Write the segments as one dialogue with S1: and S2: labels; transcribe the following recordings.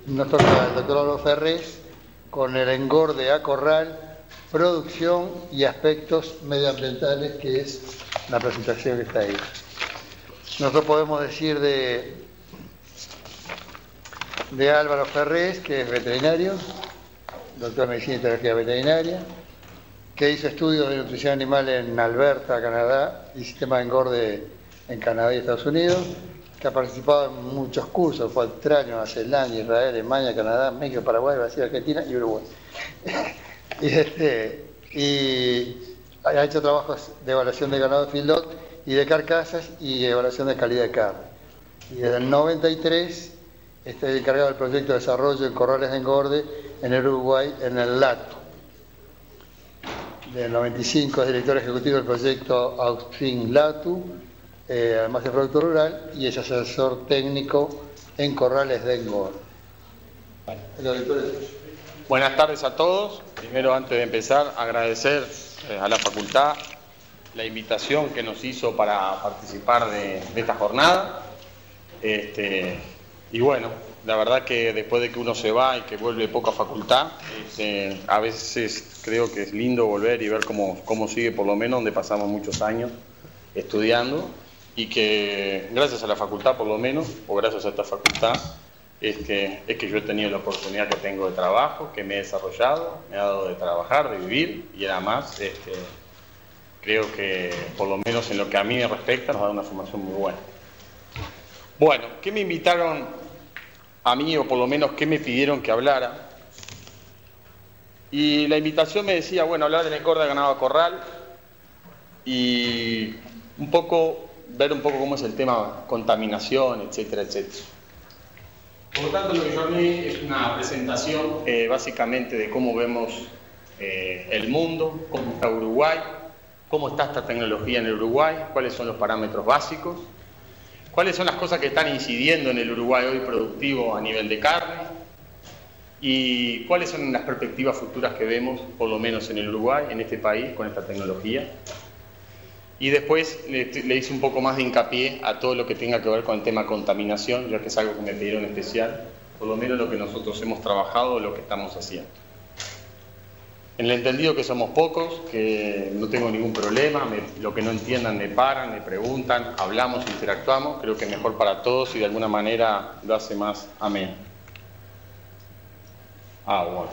S1: Nos toca el doctor Álvaro Ferrés con el engorde a corral, producción y aspectos medioambientales, que es la presentación que está ahí. Nosotros podemos decir de Álvaro Ferrés, que es veterinario, doctor en Medicina y Tecnología Veterinaria, que hizo estudios de nutrición animal en Alberta, Canadá, y sistema de engorde en Canadá y Estados Unidos, que ha participado en muchos cursos, fue a Australia, Nueva Zelanda, Israel, Alemania, Canadá, México, Paraguay, Brasil, Argentina y Uruguay. y ha hecho trabajos de evaluación de ganado de feedlot y de carcasas y evaluación de calidad de carne. Y desde el 93 está encargado del proyecto de desarrollo en corrales de engorde en el Uruguay, en el LATU. Del 95 es director ejecutivo del proyecto Austin LATU, además de productor rural, y es asesor técnico en corrales de engorde.
S2: Buenas tardes a todos. Primero, antes de empezar, agradecer a la facultad la invitación que nos hizo para participar de esta jornada. Y bueno, la verdad que después de que uno se va y que vuelve poco a facultad, a veces creo que es lindo volver y ver cómo sigue, por lo menos donde pasamos muchos años estudiando, y que gracias a la facultad, por lo menos, o gracias a esta facultad, es que yo he tenido la oportunidad que tengo de trabajo, que me he desarrollado, me ha dado de trabajar, de vivir, y además creo que, por lo menos en lo que a mí me respecta, nos da una formación muy buena. Bueno, ¿qué me invitaron a mí, o por lo menos qué me pidieron que hablara? Y la invitación me decía, bueno, hablar del engorde de ganado a corral y ver un poco cómo es el tema contaminación, etcétera, etcétera. Por lo tanto, lo que yo haré es una presentación básicamente de cómo vemos el mundo, cómo está Uruguay, cómo está esta tecnología en el Uruguay, cuáles son los parámetros básicos, cuáles son las cosas que están incidiendo en el Uruguay hoy productivo a nivel de carne, y cuáles son las perspectivas futuras que vemos, por lo menos en el Uruguay, en este país, con esta tecnología. Y después le hice un poco más de hincapié a todo lo que tenga que ver con el tema contaminación, ya que es algo que me pidieron especial, por lo menos lo que nosotros hemos trabajado, lo que estamos haciendo. En el entendido que somos pocos, que no tengo ningún problema, lo que no entiendan me paran, me preguntan, hablamos, interactuamos, creo que es mejor para todos y de alguna manera lo hace más ameno. Bueno.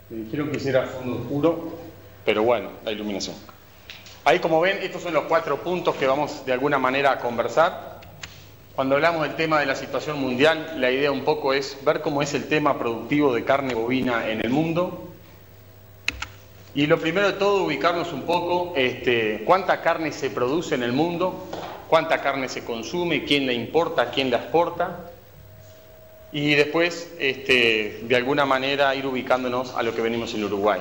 S2: Me dijeron que hiciera fondo oscuro, pero bueno, la iluminación. Ahí, como ven, estos son los 4 puntos que vamos de alguna manera a conversar. Cuando hablamos del tema de la situación mundial, la idea un poco es ver cómo es el tema productivo de carne bovina en el mundo. Y lo primero de todo, ubicarnos un poco, cuánta carne se produce en el mundo, cuánta carne se consume, quién la importa, quién la exporta. Y después, de alguna manera, ir ubicándonos a lo que venimos en Uruguay.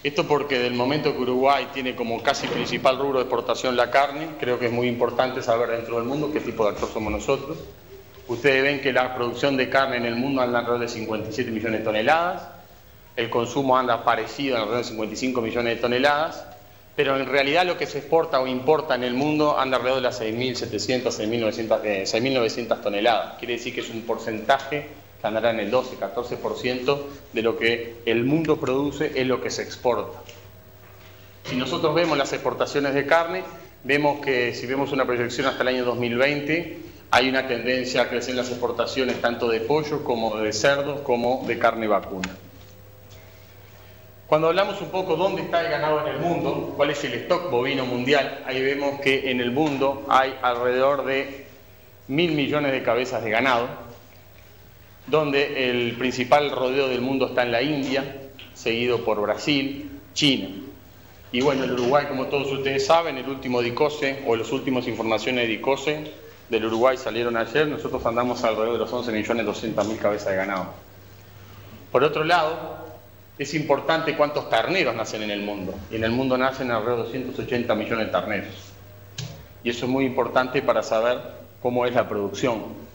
S2: Esto porque del momento que Uruguay tiene como casi principal rubro de exportación la carne, creo que es muy importante saber dentro del mundo qué tipo de actor somos nosotros. Ustedes ven que la producción de carne en el mundo anda alrededor de 57 millones de toneladas, el consumo anda parecido, alrededor de 55 millones de toneladas, pero en realidad lo que se exporta o importa en el mundo anda alrededor de las 6.700, 6.900 toneladas. Quiere decir que es un porcentaje que andará en el 12-14% de lo que el mundo produce es lo que se exporta. Si nosotros vemos las exportaciones de carne, vemos que si vemos una proyección hasta el año 2020, hay una tendencia a crecer las exportaciones tanto de pollo como de cerdo como de carne vacuna. Cuando hablamos un poco dónde está el ganado en el mundo, cuál es el stock bovino mundial, ahí vemos que en el mundo hay alrededor de 1.000 millones de cabezas de ganado, donde el principal rodeo del mundo está en la India, seguido por Brasil, China. Y bueno, el Uruguay, como todos ustedes saben, el último DICOSE, o las últimas informaciones de DICOSE del Uruguay salieron ayer, nosotros andamos alrededor de los 11.200.000 cabezas de ganado. Por otro lado, es importante cuántos terneros nacen en el mundo. Y en el mundo nacen alrededor de 280 millones de terneros. Y eso es muy importante para saber cómo es la producción.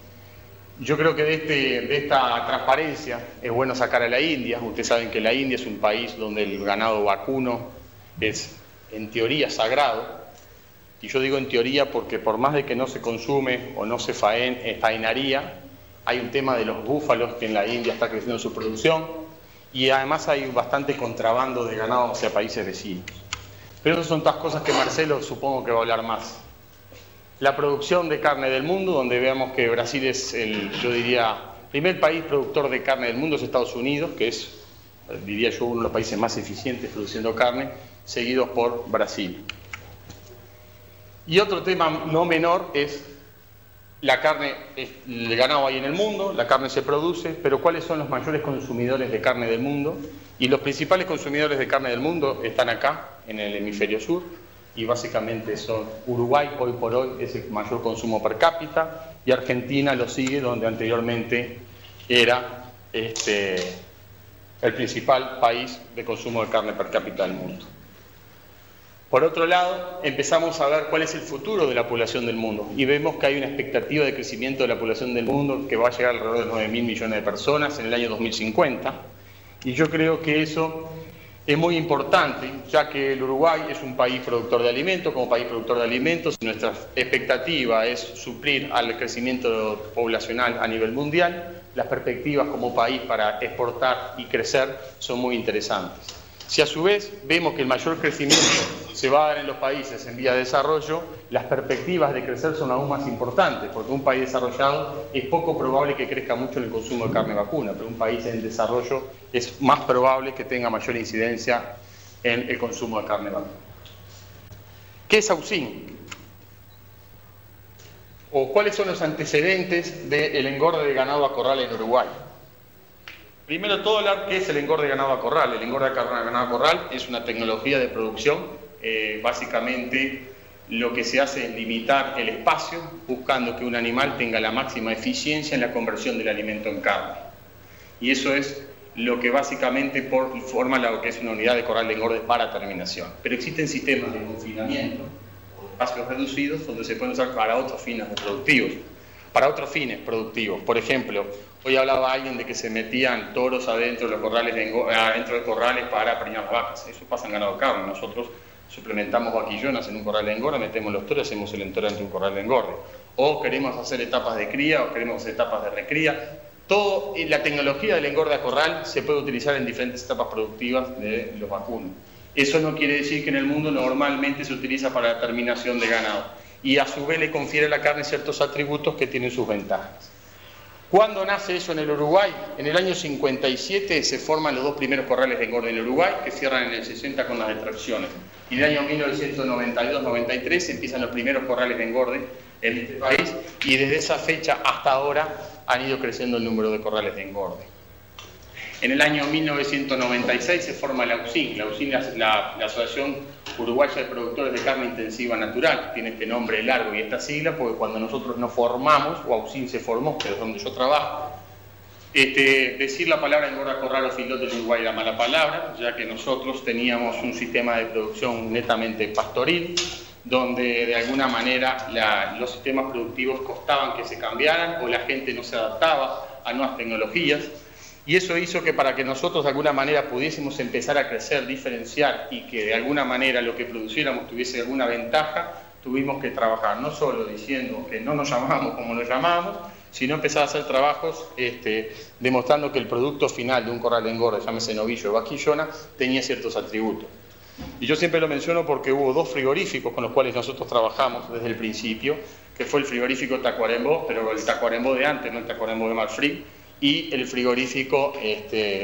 S2: Yo creo que de esta transparencia es bueno sacar a la India. Ustedes saben que la India es un país donde el ganado vacuno es, en teoría, sagrado. Y yo digo en teoría porque por más de que no se consume o no se faenaría, hay un tema de los búfalos que en la India está creciendo su producción y además hay bastante contrabando de ganado hacia países vecinos. Pero esas son todas cosas que Marcelo supongo que va a hablar más. La producción de carne del mundo, donde veamos que Brasil es yo diría, primer país productor de carne del mundo es Estados Unidos, que es, diría yo, uno de los países más eficientes produciendo carne, seguidos por Brasil. Y otro tema no menor es la carne, el ganado hay en el mundo, la carne se produce, pero ¿cuáles son los mayores consumidores de carne del mundo? Y los principales consumidores de carne del mundo están acá, en el hemisferio sur, y básicamente son Uruguay, hoy por hoy es el mayor consumo per cápita, y Argentina lo sigue, donde anteriormente era el principal país de consumo de carne per cápita del mundo. Por otro lado, empezamos a ver cuál es el futuro de la población del mundo y vemos que hay una expectativa de crecimiento de la población del mundo que va a llegar alrededor de 9.000 millones de personas en el año 2050 y yo creo que eso es muy importante, ya que el Uruguay es un país productor de alimentos, como país productor de alimentos nuestra expectativa es suplir al crecimiento poblacional a nivel mundial, las perspectivas como país para exportar y crecer son muy interesantes. Si a su vez vemos que el mayor crecimiento se va a dar en los países en vía de desarrollo, las perspectivas de crecer son aún más importantes, porque un país desarrollado es poco probable que crezca mucho en el consumo de carne vacuna, pero un país en desarrollo es más probable que tenga mayor incidencia en el consumo de carne vacuna. ¿Qué es AUSIN? ¿O cuáles son los antecedentes del engorde de ganado a corral en Uruguay? Primero todo hablar qué es el engorde de ganado a corral. El engorde de ganado a corral es una tecnología de producción. Básicamente lo que se hace es limitar el espacio buscando que un animal tenga la máxima eficiencia en la conversión del alimento en carne. Y eso es lo que básicamente forma lo que es una unidad de corral de engorde para terminación. Pero existen sistemas de confinamiento o espacios reducidos donde se pueden usar para otros fines productivos. Por ejemplo, hoy hablaba alguien de que se metían toros adentro de los corrales para preñar las vacas. Eso pasa en ganado de carne. Nosotros suplementamos vaquillonas en un corral de engorde, metemos los toros, hacemos el entorno de un corral de engorde. O queremos hacer etapas de cría o queremos hacer etapas de recría. La tecnología del engorde a corral se puede utilizar en diferentes etapas productivas de los vacunos. Eso no quiere decir que en el mundo normalmente se utiliza para la terminación de ganado. Y a su vez le confiere a la carne ciertos atributos que tienen sus ventajas. ¿Cuándo nace eso en el Uruguay? En el año 57 se forman los dos primeros corrales de engorde en el Uruguay, que cierran en el 60 con las extracciones. Y en el año 1992-93 empiezan los primeros corrales de engorde en este país, y desde esa fecha hasta ahora han ido creciendo el número de corrales de engorde. En el año 1996 se forma la AUSIN. La AUSIN es la Asociación Uruguaya de Productores de Carne Intensiva Natural. Tiene este nombre largo y esta sigla porque cuando nosotros nos formamos, o AUSIN se formó, que es donde yo trabajo, decir la palabra engorde a corral o filote en Uruguay era mala palabra, ya que nosotros teníamos un sistema de producción netamente pastoril, donde de alguna manera los sistemas productivos costaban que se cambiaran o la gente no se adaptaba a nuevas tecnologías. Y eso hizo que para que nosotros de alguna manera pudiésemos empezar a crecer, diferenciar y que de alguna manera lo que produciéramos tuviese alguna ventaja, tuvimos que trabajar no solo diciendo que no nos llamábamos como nos llamábamos, sino empezar a hacer trabajos demostrando que el producto final de un corral de engorde, llámese novillo o vaquillona, tenía ciertos atributos. Y yo siempre lo menciono porque hubo dos frigoríficos con los cuales nosotros trabajamos desde el principio, que fue el frigorífico Tacuarembó, pero el Tacuarembó de antes, no el Tacuarembó de Malfrí, y el frigorífico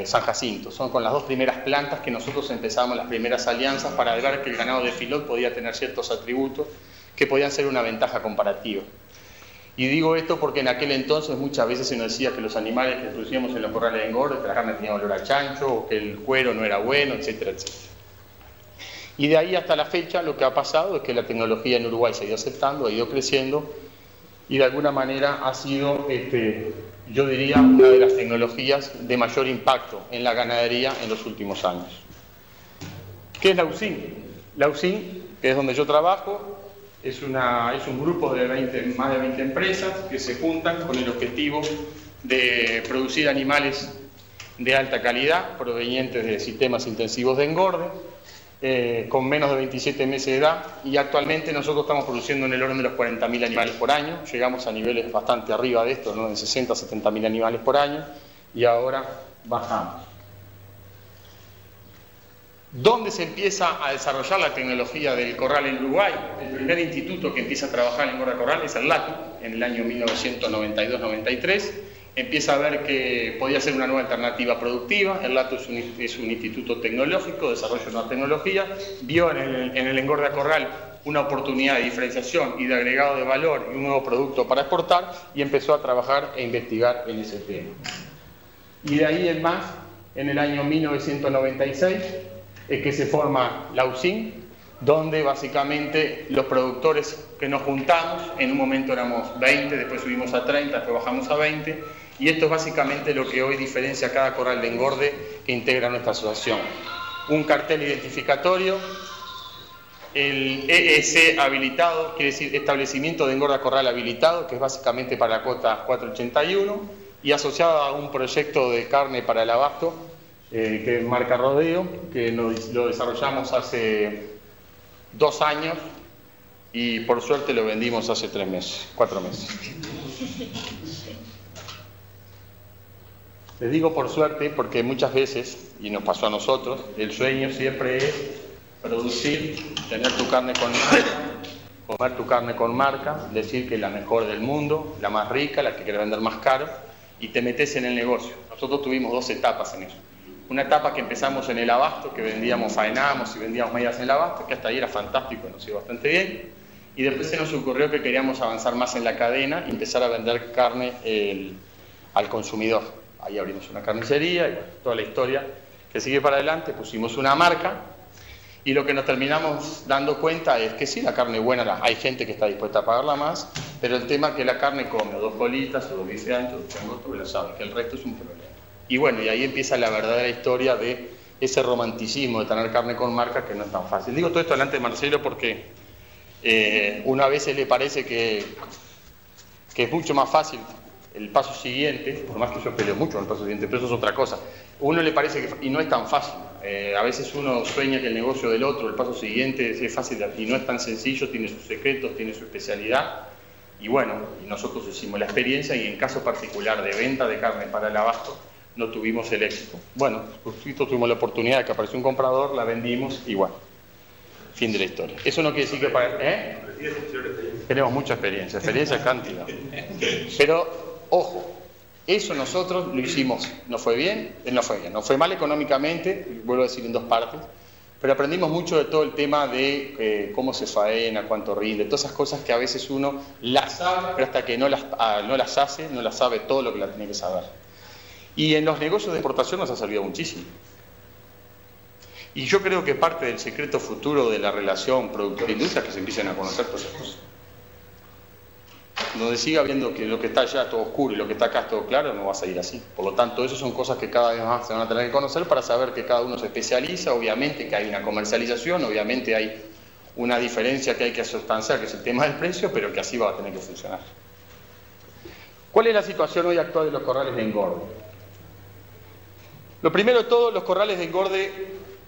S2: San Jacinto. Son con las dos primeras plantas que nosotros empezamos las primeras alianzas para ver que el ganado de filot podía tener ciertos atributos que podían ser una ventaja comparativa. Y digo esto porque en aquel entonces muchas veces se nos decía que los animales que producíamos en los corrales de engorde, que la carne tenía olor a chancho, o que el cuero no era bueno, etcétera, etcétera. Y de ahí hasta la fecha lo que ha pasado es que la tecnología en Uruguay se ha ido aceptando, ha ido creciendo, y de alguna manera ha sido, yo diría, una de las tecnologías de mayor impacto en la ganadería en los últimos años. ¿Qué es la AUSIN? La AUSIN, que es donde yo trabajo, Es un grupo de más de 20 empresas que se juntan con el objetivo de producir animales de alta calidad, provenientes de sistemas intensivos de engorde, con menos de 27 meses de edad, y actualmente nosotros estamos produciendo en el orden de los 40.000 animales por año. Llegamos a niveles bastante arriba de esto, ¿no? De 60 a 70.000 animales por año, y ahora bajamos. ¿Dónde se empieza a desarrollar la tecnología del corral en Uruguay? El primer instituto que empieza a trabajar en engorda corral es el LATU, en el año 1992-93. Empieza a ver que podía ser una nueva alternativa productiva. El LATU es un instituto tecnológico, desarrolla una tecnología, vio en el engorda corral una oportunidad de diferenciación y de agregado de valor y un nuevo producto para exportar, y empezó a trabajar e investigar en ese tema. Y de ahí en más, en el año 1996, es que se forma la USIN, donde básicamente los productores que nos juntamos, en un momento éramos 20, después subimos a 30, después bajamos a 20, y esto es básicamente lo que hoy diferencia a cada corral de engorde que integra nuestra asociación. Un cartel identificatorio, el EEC habilitado, quiere decir establecimiento de engorda corral habilitado, que es básicamente para la cuota 481, y asociado a un proyecto de carne para el abasto, que marca Rodeo, que lo desarrollamos hace 2 años y por suerte lo vendimos hace 4 meses. Les digo por suerte porque muchas veces, y nos pasó a nosotros, el sueño siempre es producir, tener tu carne con marca, comer tu carne con marca, decir que es la mejor del mundo, la más rica, la que quieres vender más caro, y te metes en el negocio. Nosotros tuvimos 2 etapas en eso. Una etapa que empezamos en el abasto, que faenábamos y vendíamos medidas en el abasto, que hasta ahí era fantástico, nos iba bastante bien. Y después se nos ocurrió que queríamos avanzar más en la cadena y empezar a vender carne al consumidor. Ahí abrimos una carnicería y toda la historia que sigue para adelante. Pusimos una marca y lo que nos terminamos dando cuenta es que sí, la carne buena, hay gente que está dispuesta a pagarla más, pero el tema es que la carne come 2 bolitas o 2 bifes anchos, 2 changos, lo saben, que el resto es un problema. Y bueno, y ahí empieza la verdadera historia de ese romanticismo de tener carne con marca, que no es tan fácil. Digo todo esto delante de Marcelo porque una vez le parece que es mucho más fácil el paso siguiente, por más que yo peleo mucho con el paso siguiente, pero eso es otra cosa. Uno le parece que, y no es tan fácil, a veces uno sueña que el negocio del otro, el paso siguiente, es fácil y no es tan sencillo, tiene sus secretos, tiene su especialidad. Y bueno, y nosotros hicimos la experiencia y en caso particular de venta de carne para el abasto, no tuvimos el éxito. Bueno, tuvimos la oportunidad de que apareció un comprador, la vendimos y bueno, fin de la historia. Eso no quiere decir que para... Tenemos mucha experiencia cantidad. Pero, ojo, eso nosotros lo hicimos, no fue bien, no fue mal económicamente, vuelvo a decir en 2 partes, pero aprendimos mucho de todo el tema de cómo se faena, cuánto rinde, todas esas cosas que a veces uno las sabe, pero hasta que no las hace, no las sabe todo lo que la tiene que saber. Y en los negocios de exportación nos ha servido muchísimo. Y yo creo que parte del secreto futuro de la relación productor-industria es que se empiecen a conocer todas esas cosas. Donde siga viendo que lo que está allá es todo oscuro y lo que está acá es todo claro, no va a salir así. Por lo tanto, esas son cosas que cada vez más se van a tener que conocer para saber que cada uno se especializa, obviamente que hay una comercialización, obviamente hay una diferencia que hay que sustanciar, que es el tema del precio, pero que así va a tener que funcionar. ¿Cuál es la situación hoy actual de los corrales de engorde? Lo primero de todo, los corrales de engorde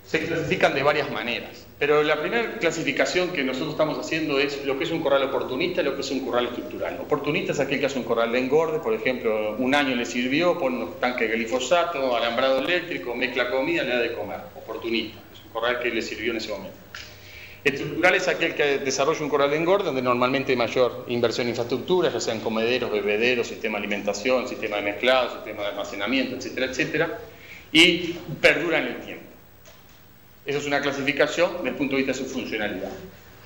S2: se clasifican de varias maneras, pero la primera clasificación que nosotros estamos haciendo es lo que es un corral oportunista y lo que es un corral estructural. Oportunista es aquel que hace un corral de engorde, por ejemplo, un año le sirvió, pone unos tanques de glifosato, alambrado eléctrico, mezcla comida, le da de comer. Oportunista, es un corral que le sirvió en ese momento. Estructural es aquel que desarrolla un corral de engorde donde normalmente hay mayor inversión en infraestructura, ya sean comederos, bebederos, sistema de alimentación, sistema de mezclado, sistema de almacenamiento, etcétera, etcétera, y perdura en el tiempo. Esa es una clasificación desde el punto de vista de su funcionalidad.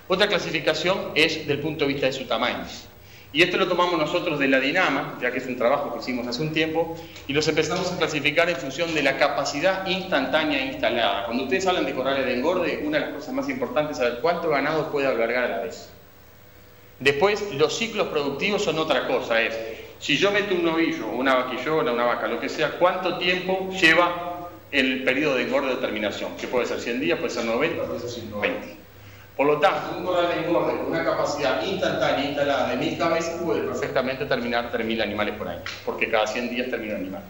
S2: Otra clasificación es del punto de vista de su tamaño. Y esto lo tomamos nosotros de la Dinama, ya que es un trabajo que hicimos hace un tiempo, y los empezamos a clasificar en función de la capacidad instantánea instalada. Cuando ustedes hablan de corrales de engorde, una de las cosas más importantes es saber cuánto ganado puede albergar a la vez. Después, los ciclos productivos son otra cosa. Es, si yo meto un novillo, una vaquillola, una vaca, lo que sea, ¿cuánto tiempo lleva el periodo de engorde de terminación? Que puede ser 100 días, puede ser 90, puede ser 120. Por lo tanto, un corral de engorde con una capacidad instantánea instalada de 1000 cabezas puede perfectamente terminar 3000 animales por año, porque cada 100 días termina un animal.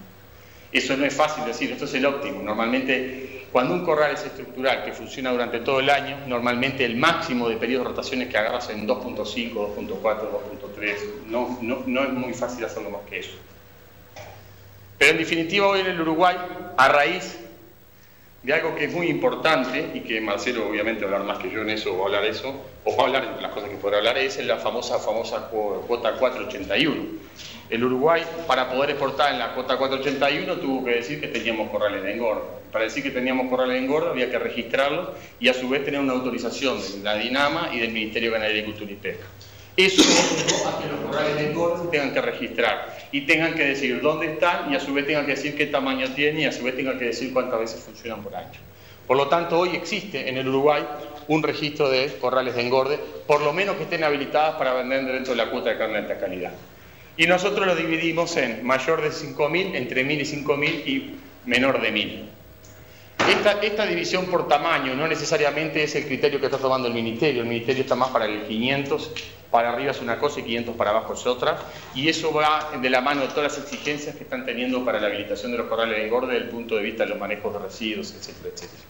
S2: Eso no es fácil decir, esto es el óptimo. Normalmente, cuando un corral es estructural que funciona durante todo el año, normalmente el máximo de periodos de rotaciones que agarras en 2.5, 2.4, 2.3, no es muy fácil hacerlo más que eso. Pero en definitiva, hoy en el Uruguay, a raíz de algo que es muy importante, y que Marcelo obviamente va a hablar más que yo en eso, o va a hablar entre las cosas que podrá hablar, es la famosa cuota 481. El Uruguay, para poder exportar en la cuota 481, tuvo que decir que teníamos corrales de engorde. Para decir que teníamos corrales de engorde había que registrarlos y a su vez tener una autorización de la DINAMA y del Ministerio de Ganadería, Agricultura y Pesca. Eso llevó a que los corrales de engorde se tengan que registrar y tengan que decir dónde están y a su vez tengan que decir qué tamaño tienen y a su vez tengan que decir cuántas veces funcionan por año. Por lo tanto, hoy existe en el Uruguay un registro de corrales de engorde, por lo menos que estén habilitadas para vender dentro de la cuota de carne de alta calidad. Y nosotros lo dividimos en mayor de 5.000, entre 1.000 y 5.000 y menor de 1.000. Esta división por tamaño no necesariamente es el criterio que está tomando el Ministerio está más para el 500, para arriba es una cosa y 500 para abajo es otra, y eso va de la mano de todas las exigencias que están teniendo para la habilitación de los corrales de engorde desde el punto de vista de los manejos de residuos, etcétera, etcétera.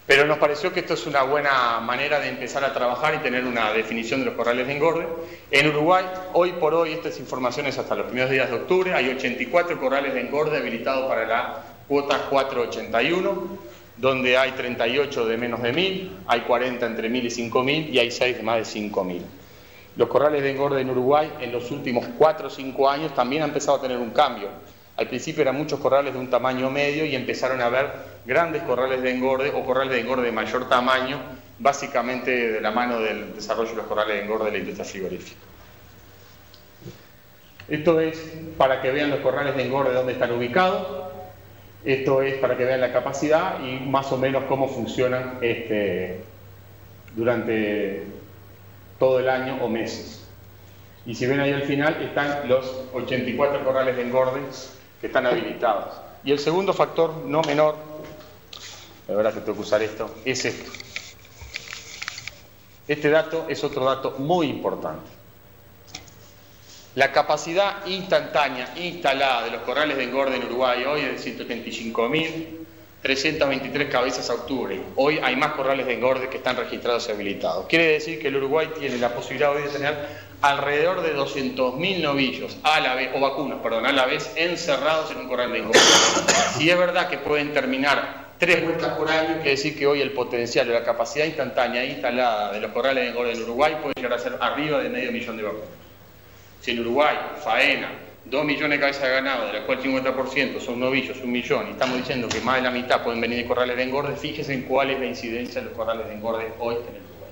S2: Pero nos pareció que esto es una buena manera de empezar a trabajar y tener una definición de los corrales de engorde. En Uruguay, hoy por hoy, estas informaciones hasta los primeros días de octubre, hay 84 corrales de engorde habilitados para la cuota 481, donde hay 38 de menos de 1.000, hay 40 entre 1.000 y 5.000 y hay 6 de más de 5.000. Los corrales de engorde en Uruguay en los últimos 4 o 5 años también han empezado a tener un cambio. Al principio eran muchos corrales de un tamaño medio y empezaron a haber grandes corrales de engorde o corrales de engorde de mayor tamaño, básicamente de la mano del desarrollo de los corrales de engorde de la industria frigorífica. Esto es para que vean los corrales de engorde dónde están ubicados, esto es para que vean la capacidad y más o menos cómo funcionan durante todo el año o meses. Y si ven ahí al final están los 84 corrales de engorde que están habilitados. Y el segundo factor no menor, la verdad que tengo que usar esto, es esto. Este dato es otro dato muy importante. La capacidad instantánea instalada de los corrales de engorde en Uruguay hoy es de 135.323 cabezas a octubre. Hoy hay más corrales de engorde que están registrados y habilitados. Quiere decir que el Uruguay tiene la posibilidad hoy de tener alrededor de 200.000 novillos a la vez, o vacunos, perdón, a la vez encerrados en un corral de engorde. Si es verdad que pueden terminar 3 vueltas por año, quiere decir que hoy el potencial o la capacidad instantánea instalada de los corrales de engorde en Uruguay puede llegar a ser arriba de 500.000 de vacunos. Si en Uruguay faena 2 millones de cabezas de ganado, de las cuales el 50% son novillos, 1 millón, y estamos diciendo que más de la mitad pueden venir de corrales de engorde, fíjense en cuál es la incidencia de los corrales de engorde hoy en el Uruguay.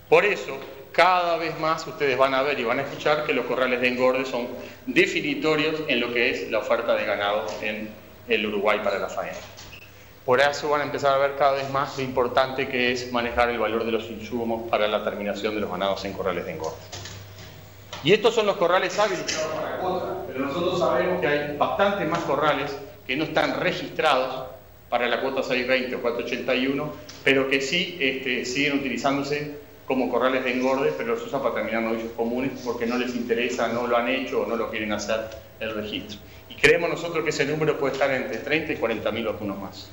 S2: Por eso, cada vez más ustedes van a ver y van a escuchar que los corrales de engorde son definitorios en lo que es la oferta de ganado en el Uruguay para la faena. Por eso van a empezar a ver cada vez más lo importante que es manejar el valor de los insumos para la terminación de los ganados en corrales de engorde. Y estos son los corrales habilitados para cuota, pero nosotros sabemos que hay bastantes más corrales que no están registrados para la cuota 620 o 481, pero que sí siguen utilizándose como corrales de engorde, pero los usan para terminar novillos comunes porque no les interesa, no lo han hecho o no lo quieren hacer el registro. Y creemos nosotros que ese número puede estar entre 30 y 40.000 vacunos más.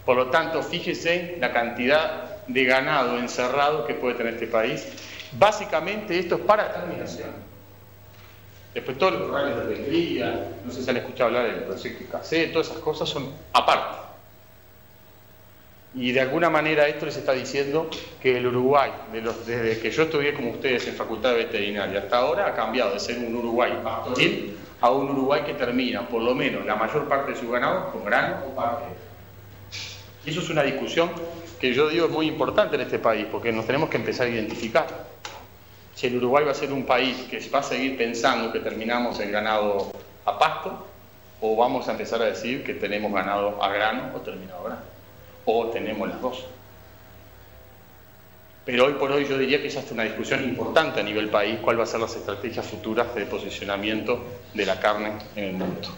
S2: Por lo tanto, fíjese la cantidad de ganado encerrado que puede tener este país. Básicamente esto es para terminación. Después todos los corrales de recría, no sé si han escuchado hablar del proyecto ICACE, todas esas cosas son aparte. Y de alguna manera esto les está diciendo que el Uruguay, desde que yo estudié como ustedes en Facultad de Veterinaria hasta ahora, ha cambiado de ser un Uruguay pastoril a un Uruguay que termina, por lo menos, la mayor parte de su ganado con grano o parte. Y eso es una discusión que yo digo es muy importante en este país, porque nos tenemos que empezar a identificar. Si el Uruguay va a ser un país que va a seguir pensando que terminamos el ganado a pasto, o vamos a empezar a decir que tenemos ganado a grano o terminado a grano, o tenemos las dos. Pero hoy por hoy yo diría que esa es una discusión importante a nivel país, cuál va a ser las estrategias futuras de posicionamiento de la carne en el mundo.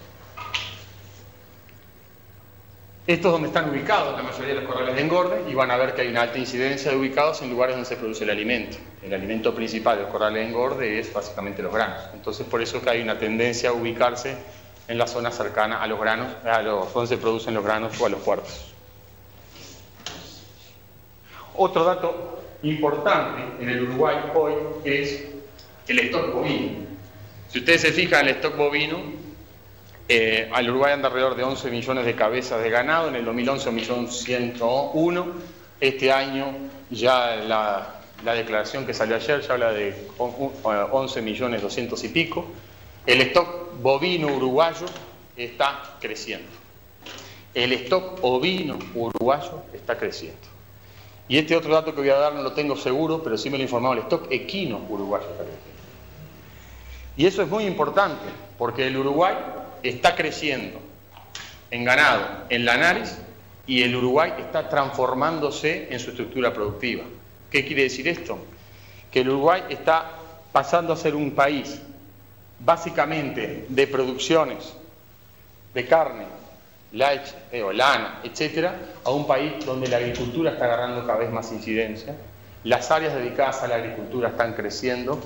S2: Estos es donde están ubicados la mayoría de los corrales de engorde y van a ver que hay una alta incidencia de ubicados en lugares donde se produce el alimento. El alimento principal de los corrales de engorde es básicamente los granos. Entonces por eso que hay una tendencia a ubicarse en la zona cercana a los granos, donde se producen los granos o a los puertos. Otro dato importante en el Uruguay hoy es el stock bovino. Si ustedes se fijan, el stock bovino, al Uruguay anda alrededor de 11 millones de cabezas de ganado, en el 2011 1.101.000, este año ya la declaración que salió ayer ya habla de 11.200.000 y pico. El stock bovino uruguayo está creciendo. El stock ovino uruguayo está creciendo. Y este otro dato que voy a dar no lo tengo seguro, pero sí me lo he informado, el stock equino uruguayo está creciendo. Y eso es muy importante, porque el Uruguay está creciendo en ganado, en lanares, y el Uruguay está transformándose en su estructura productiva. ¿Qué quiere decir esto? Que el Uruguay está pasando a ser un país básicamente de producciones de carne, leche o lana, etcétera, a un país donde la agricultura está agarrando cada vez más incidencia, las áreas dedicadas a la agricultura están creciendo,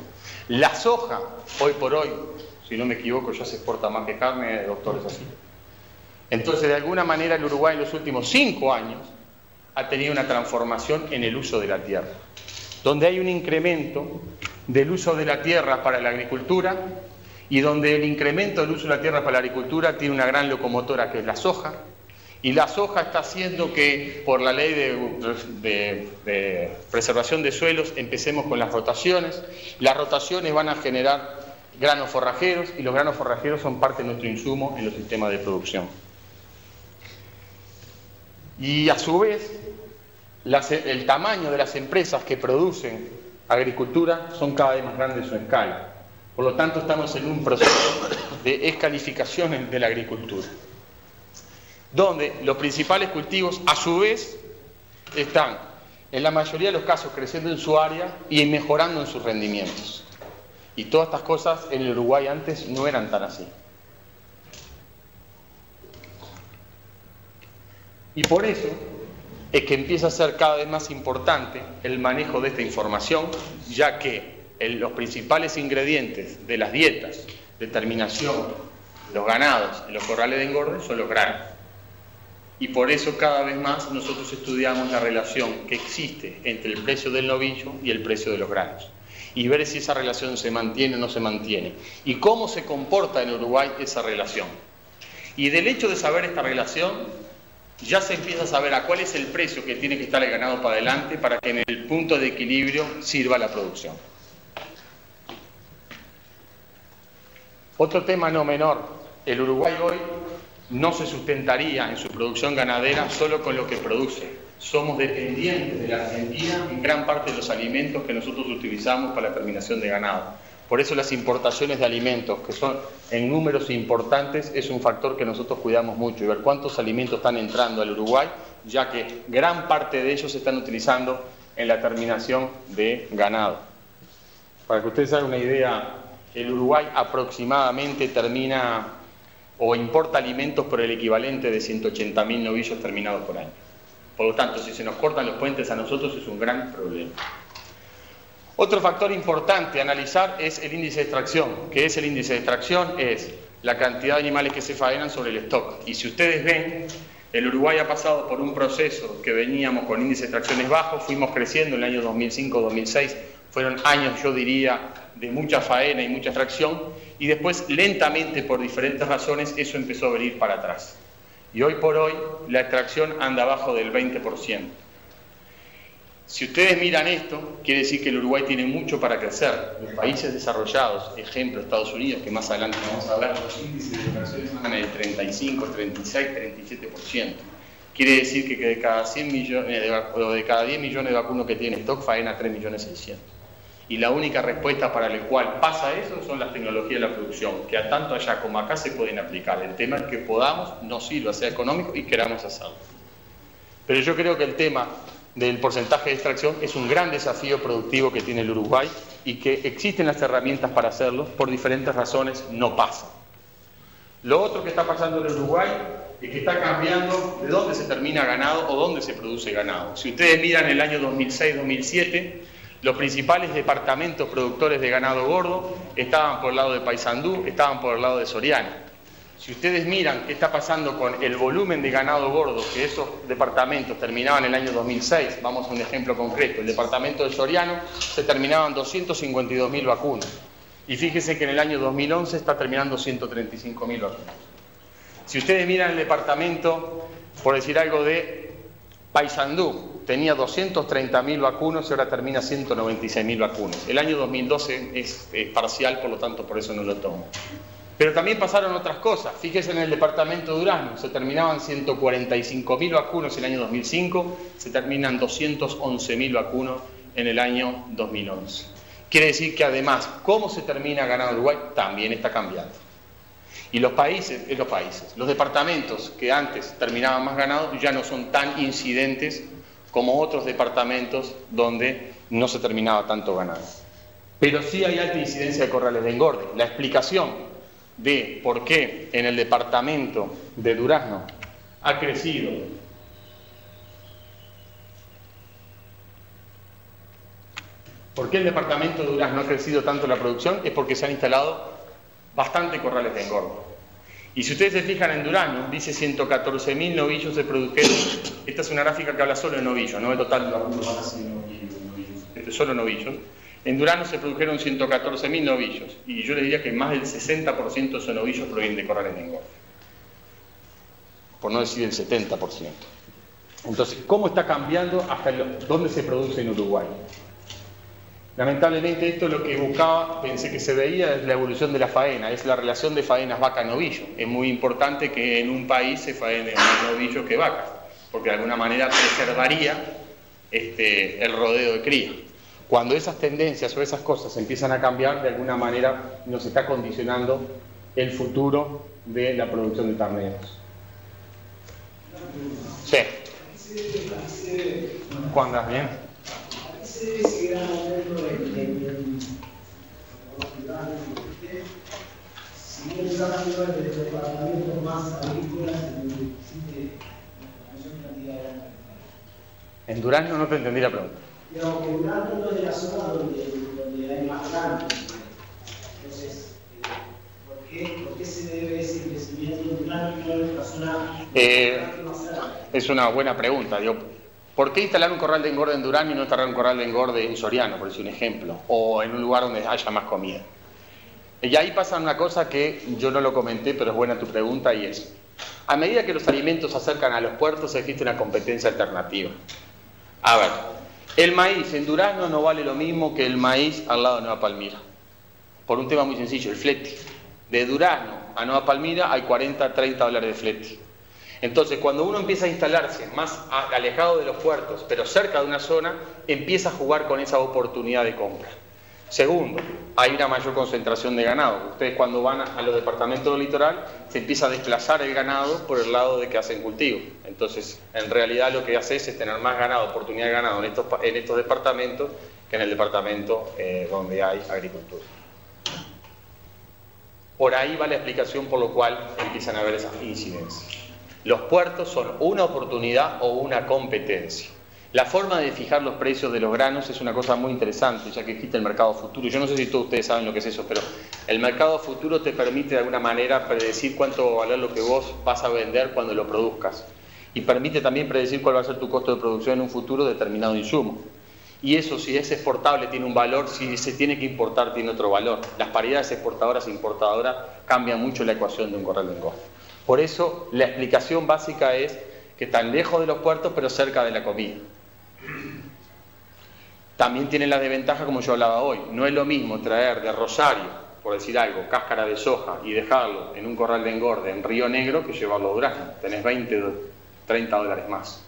S2: la soja, hoy por hoy, si no me equivoco, ya se exporta más que carne, doctores, así. Entonces, de alguna manera, el Uruguay en los últimos 5 años ha tenido una transformación en el uso de la tierra, donde hay un incremento del uso de la tierra para la agricultura y donde el incremento del uso de la tierra para la agricultura tiene una gran locomotora que es la soja, y la soja está haciendo que por la ley de preservación de suelos empecemos con las rotaciones. Las rotaciones van a generar granos forrajeros y los granos forrajeros son parte de nuestro insumo en los sistemas de producción. Y a su vez, el tamaño de las empresas que producen agricultura son cada vez más grandes en su escala. Por lo tanto, estamos en un proceso de escalificación de la agricultura, donde los principales cultivos, a su vez, están, en la mayoría de los casos, creciendo en su área y mejorando en sus rendimientos. Y todas estas cosas en el Uruguay antes no eran tan así. Y por eso es que empieza a ser cada vez más importante el manejo de esta información, ya que los principales ingredientes de las dietas de terminación, los ganados y los corrales de engorde son los granos. Y por eso cada vez más nosotros estudiamos la relación que existe entre el precio del novillo y el precio de los granos. Y ver si esa relación se mantiene o no se mantiene. Y cómo se comporta en Uruguay esa relación. Y del hecho de saber esta relación, ya se empieza a saber a cuál es el precio que tiene que estar el ganado para adelante para que en el punto de equilibrio sirva la producción. Otro tema no menor, el Uruguay hoy no se sustentaría en su producción ganadera solo con lo que produce. Somos dependientes de la Argentina en gran parte de los alimentos que nosotros utilizamos para la terminación de ganado. Por eso las importaciones de alimentos, que son en números importantes, es un factor que nosotros cuidamos mucho, y ver cuántos alimentos están entrando al Uruguay, ya que gran parte de ellos se están utilizando en la terminación de ganado. Para que ustedes hagan una idea, el Uruguay aproximadamente termina o importa alimentos por el equivalente de 180.000 novillos terminados por año. Por lo tanto, si se nos cortan los puentes a nosotros es un gran problema. Otro factor importante a analizar es el índice de extracción. ¿Qué es el índice de extracción? Es la cantidad de animales que se faenan sobre el stock. Y si ustedes ven, el Uruguay ha pasado por un proceso que veníamos con índices de extracciones bajos, fuimos creciendo en el año 2005-2006, fueron años, yo diría, de mucha faena y mucha extracción, y después lentamente, por diferentes razones, eso empezó a venir para atrás. Y hoy por hoy la extracción anda abajo del 20%. Si ustedes miran esto, quiere decir que el Uruguay tiene mucho para crecer. Los países desarrollados, ejemplo Estados Unidos, que más adelante vamos a hablar, los índices de extracciones van en el 35, 36, 37%. Quiere decir que de cada 100 millones de cada 10 millones de vacunos que tiene stock, faena 3.600.000. Y la única respuesta para la cual pasa eso son las tecnologías de la producción, que a tanto allá como acá se pueden aplicar. El tema es que podamos, nos sirva, sea económico y queramos hacerlo. Pero yo creo que el tema del porcentaje de extracción es un gran desafío productivo que tiene el Uruguay y que existen las herramientas para hacerlo, por diferentes razones no pasa. Lo otro que está pasando en el Uruguay es que está cambiando de dónde se termina ganado o dónde se produce ganado. Si ustedes miran el año 2006-2007, los principales departamentos productores de ganado gordo estaban por el lado de Paysandú, estaban por el lado de Soriano. Si ustedes miran qué está pasando con el volumen de ganado gordo que esos departamentos terminaban en el año 2006, vamos a un ejemplo concreto, el departamento de Soriano se terminaban 252.000 vacunos. Y fíjense que en el año 2011 está terminando 135.000 vacunos. Si ustedes miran el departamento, por decir algo, de Paysandú, tenía 230.000 vacunos y ahora termina 196.000 vacunos. El año 2012 es parcial, por lo tanto por eso no lo tomo. Pero también pasaron otras cosas. Fíjense en el departamento de Durazno, se terminaban 145.000 vacunos en el año 2005, se terminan 211.000 vacunos en el año 2011. Quiere decir que además, cómo se termina ganado Uruguay también está cambiando. Y los departamentos que antes terminaban más ganado ya no son tan incidentes como otros departamentos donde no se terminaba tanto ganado. Pero sí hay alta incidencia de corrales de engorde. La explicación de por qué en el departamento de Durazno ha crecido el departamento de Durazno ha crecido tanto la producción es porque se han instalado bastante corrales de engorde. Y si ustedes se fijan en Durazno, dice 114.000 novillos se produjeron. Esta es una gráfica que habla solo de novillos, no el total de vacunos van a ser novillos, solo novillos. En Durazno se produjeron 114.000 novillos y yo les diría que más del 60% de esos novillos provienen de corrales de engorde, por no decir el 70%. Entonces, ¿cómo está cambiando hasta dónde se produce en Uruguay? Lamentablemente esto es lo que buscaba, pensé que se veía, es la evolución de la faena, es la relación de faenas vaca-novillo. Es muy importante que en un país se faene más novillos que vacas, porque de alguna manera preservaría el rodeo de cría. Cuando esas tendencias o esas cosas empiezan a cambiar, de alguna manera nos está condicionando el futuro de la producción de terneros. Sí. ¿Cuándo andas bien?
S3: Ese gran aumento si bien está hablando de los departamentos más agrícolas, existe la mayor cantidad de granja.
S2: En Durazno no te entendí la pregunta.
S3: Digamos que Durazno no es de la zona donde hay más granja. Entonces, ¿por qué se debe ese crecimiento en Durazno y no en otra zona?
S2: Es una buena pregunta. ¿Por qué instalar un corral de engorde en Durazno y no instalar un corral de engorde en Soriano, por decir un ejemplo? O en un lugar donde haya más comida. Y ahí pasa una cosa que yo no lo comenté, pero es buena tu pregunta, y es, a medida que los alimentos se acercan a los puertos, existe una competencia alternativa. A ver, el maíz en Durazno no vale lo mismo que el maíz al lado de Nueva Palmira. Por un tema muy sencillo, el flete. De Durazno a Nueva Palmira hay 40, 30 dólares de flete. Entonces, cuando uno empieza a instalarse más alejado de los puertos, pero cerca de una zona, empieza a jugar con esa oportunidad de compra. Segundo, hay una mayor concentración de ganado. Ustedes cuando van a los departamentos del litoral, se empieza a desplazar el ganado por el lado de que hacen cultivo. Entonces, en realidad lo que haces es tener más ganado, oportunidad de ganado en estos departamentos que en el departamento donde hay agricultura. Por ahí va la explicación por lo cual empiezan a haber esas incidencias. Los puertos son una oportunidad o una competencia. La forma de fijar los precios de los granos es una cosa muy interesante, ya que existe el mercado futuro. Yo no sé si todos ustedes saben lo que es eso, pero el mercado futuro te permite de alguna manera predecir cuánto va a valer lo que vos vas a vender cuando lo produzcas. Y permite también predecir cuál va a ser tu costo de producción en un futuro determinado insumo. Y eso, si es exportable, tiene un valor; si se tiene que importar, tiene otro valor. Las paridades exportadoras e importadoras cambian mucho la ecuación de un corral de engorde. Por eso, la explicación básica es que están lejos de los puertos, pero cerca de la comida. También tienen la desventaja, como yo hablaba hoy. No es lo mismo traer de Rosario, por decir algo, cáscara de soja y dejarlo en un corral de engorde en Río Negro que llevarlo a Durazno. Tenés 20, 30 dólares más.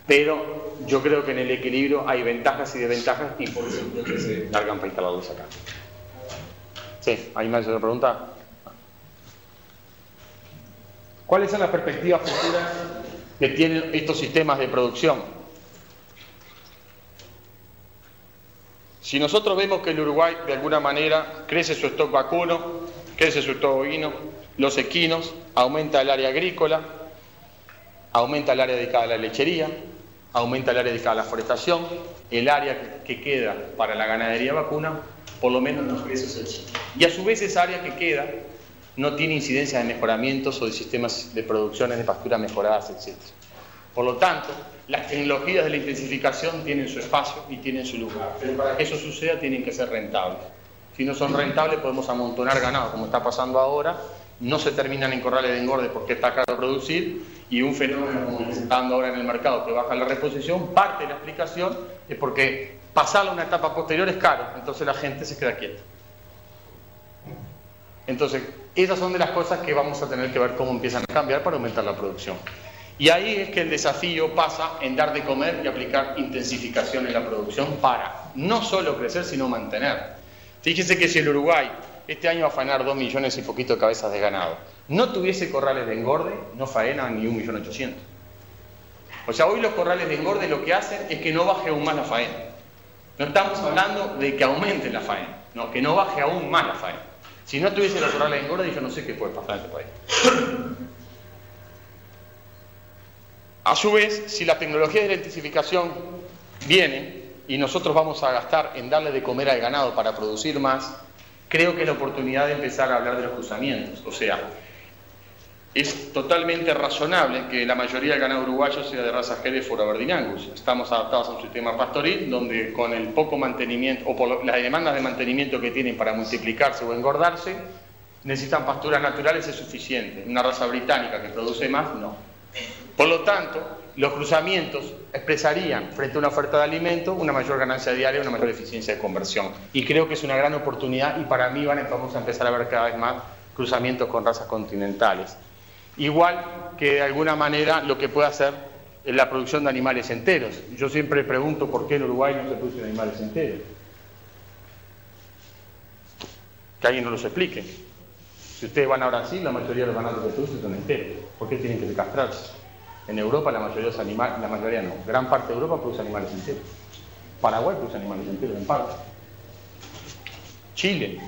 S2: Pero yo creo que en el equilibrio hay ventajas y desventajas, y por eso creo que se largan para instalarlos acá. Sí, ¿hay más otra pregunta? ¿Cuáles son las perspectivas futuras que tienen estos sistemas de producción? Si nosotros vemos que el Uruguay de alguna manera crece su stock vacuno, crece su stock bovino, los equinos, aumenta el área agrícola, aumenta el área dedicada a la lechería, aumenta el área dedicada a la forestación, el área que queda para la ganadería vacuna, por lo menos nos crece el. Y a su vez esa área que queda no tiene incidencia de mejoramientos o de sistemas de producciones de pastura mejoradas, etc. Por lo tanto, las tecnologías de la intensificación tienen su espacio y tienen su lugar, pero para que eso suceda tienen que ser rentables. Si no son rentables podemos amontonar ganado, como está pasando ahora, no se terminan en corrales de engorde porque está caro producir, y un fenómeno como el que se está dando ahora en el mercado, que baja la reposición, parte de la explicación es porque pasarlo a una etapa posterior es caro, entonces la gente se queda quieta. Entonces, esas son de las cosas que vamos a tener que ver cómo empiezan a cambiar para aumentar la producción. Y ahí es que el desafío pasa en dar de comer y aplicar intensificación en la producción para no solo crecer, sino mantener. Fíjense que si el Uruguay este año va a faenar 2 millones y poquito de cabezas de ganado, no tuviese corrales de engorde, no faena ni 1.800.000. O sea, hoy los corrales de engorde lo que hacen es que no baje aún más la faena. No estamos hablando de que aumente la faena, no, que no baje aún más la faena. Si no tuviese los corrales de engorde, yo no sé qué puede pasar en este país. A su vez, si la tecnología de la intensificación viene y nosotros vamos a gastar en darle de comer al ganado para producir más, creo que es la oportunidad de empezar a hablar de los cruzamientos. O sea, es totalmente razonable que la mayoría del ganado uruguayo sea de raza Hereford o Aberdeen Angus. Estamos adaptados a un sistema pastoril donde con el poco mantenimiento o por las demandas de mantenimiento que tienen para multiplicarse o engordarse, necesitan pasturas naturales, es suficiente. Una raza británica que produce más, no. Por lo tanto, los cruzamientos expresarían, frente a una oferta de alimento, una mayor ganancia diaria, una mayor eficiencia de conversión. Y creo que es una gran oportunidad y para mí vamos a empezar a ver cada vez más cruzamientos con razas continentales. Igual que de alguna manera lo que puede hacer la producción de animales enteros. Yo siempre pregunto por qué en Uruguay no se producen animales enteros. Que alguien nos los explique. Si ustedes van a Brasil, la mayoría de los ganados que se producen son enteros. ¿Por qué tienen que castrarse? En Europa la mayoría de los animales, la mayoría no, gran parte de Europa produce animales enteros. Paraguay produce animales enteros en parte. Chile.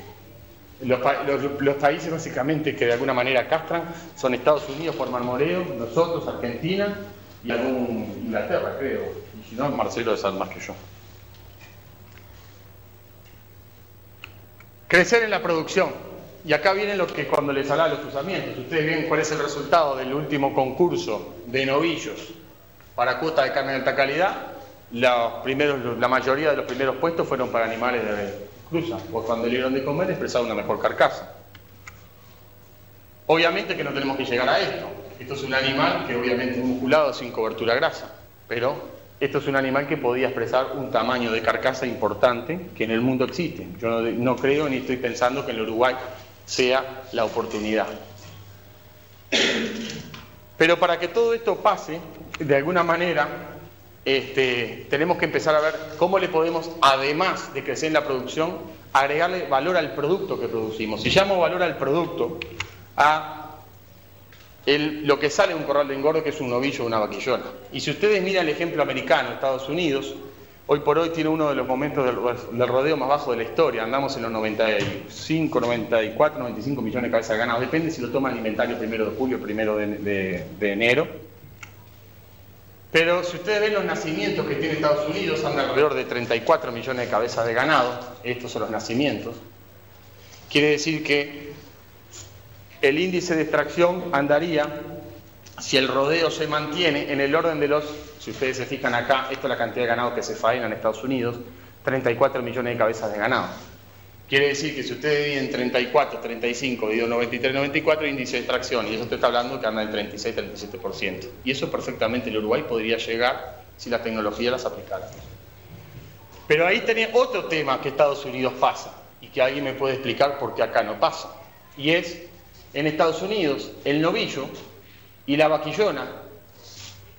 S2: Los países básicamente que de alguna manera castran son Estados Unidos por marmoreo, nosotros, Argentina y algún Inglaterra, creo. Y si no, Marcelo debe saber más que yo. Crecer en la producción. Y acá viene lo que cuando les hablaba de los cruzamientos. Ustedes ven cuál es el resultado del último concurso de novillos para cuota de carne de alta calidad. La mayoría de los primeros puestos fueron para animales de cruza, pues cuando le dieron de comer expresaban una mejor carcasa. Obviamente que no tenemos que llegar a esto. Esto es un animal que obviamente es musculado sin cobertura grasa, pero esto es un animal que podía expresar un tamaño de carcasa importante que en el mundo existe. Yo no creo ni estoy pensando que en el Uruguay sea la oportunidad. Pero para que todo esto pase, de alguna manera, tenemos que empezar a ver cómo le podemos, además de crecer en la producción, agregarle valor al producto que producimos. Si llamo valor al producto a lo que sale de un corral de engorde, que es un novillo o una vaquillona. Y si ustedes miran el ejemplo americano, Estados Unidos, hoy por hoy tiene uno de los momentos del rodeo más bajo de la historia. Andamos en los 95, 94, 95 millones de cabezas de ganado. Depende si lo toma alimentario 1 de julio, 1 de enero. Pero si ustedes ven los nacimientos que tiene Estados Unidos, anda alrededor de 34 millones de cabezas de ganado. Estos son los nacimientos. Quiere decir que el índice de extracción andaría, si el rodeo se mantiene, en el orden de los, si ustedes se fijan acá, esto es la cantidad de ganado que se faena en Estados Unidos, 34 millones de cabezas de ganado. Quiere decir que si ustedes dividen 34, 35, dividido 93, 94, índice de extracción, y eso te está hablando que anda del 36, 37%. Y eso perfectamente el Uruguay podría llegar si la tecnología las aplicara. Pero ahí tenía otro tema que Estados Unidos pasa, y que alguien me puede explicar por qué acá no pasa. Y es, en Estados Unidos, el novillo y la vaquillona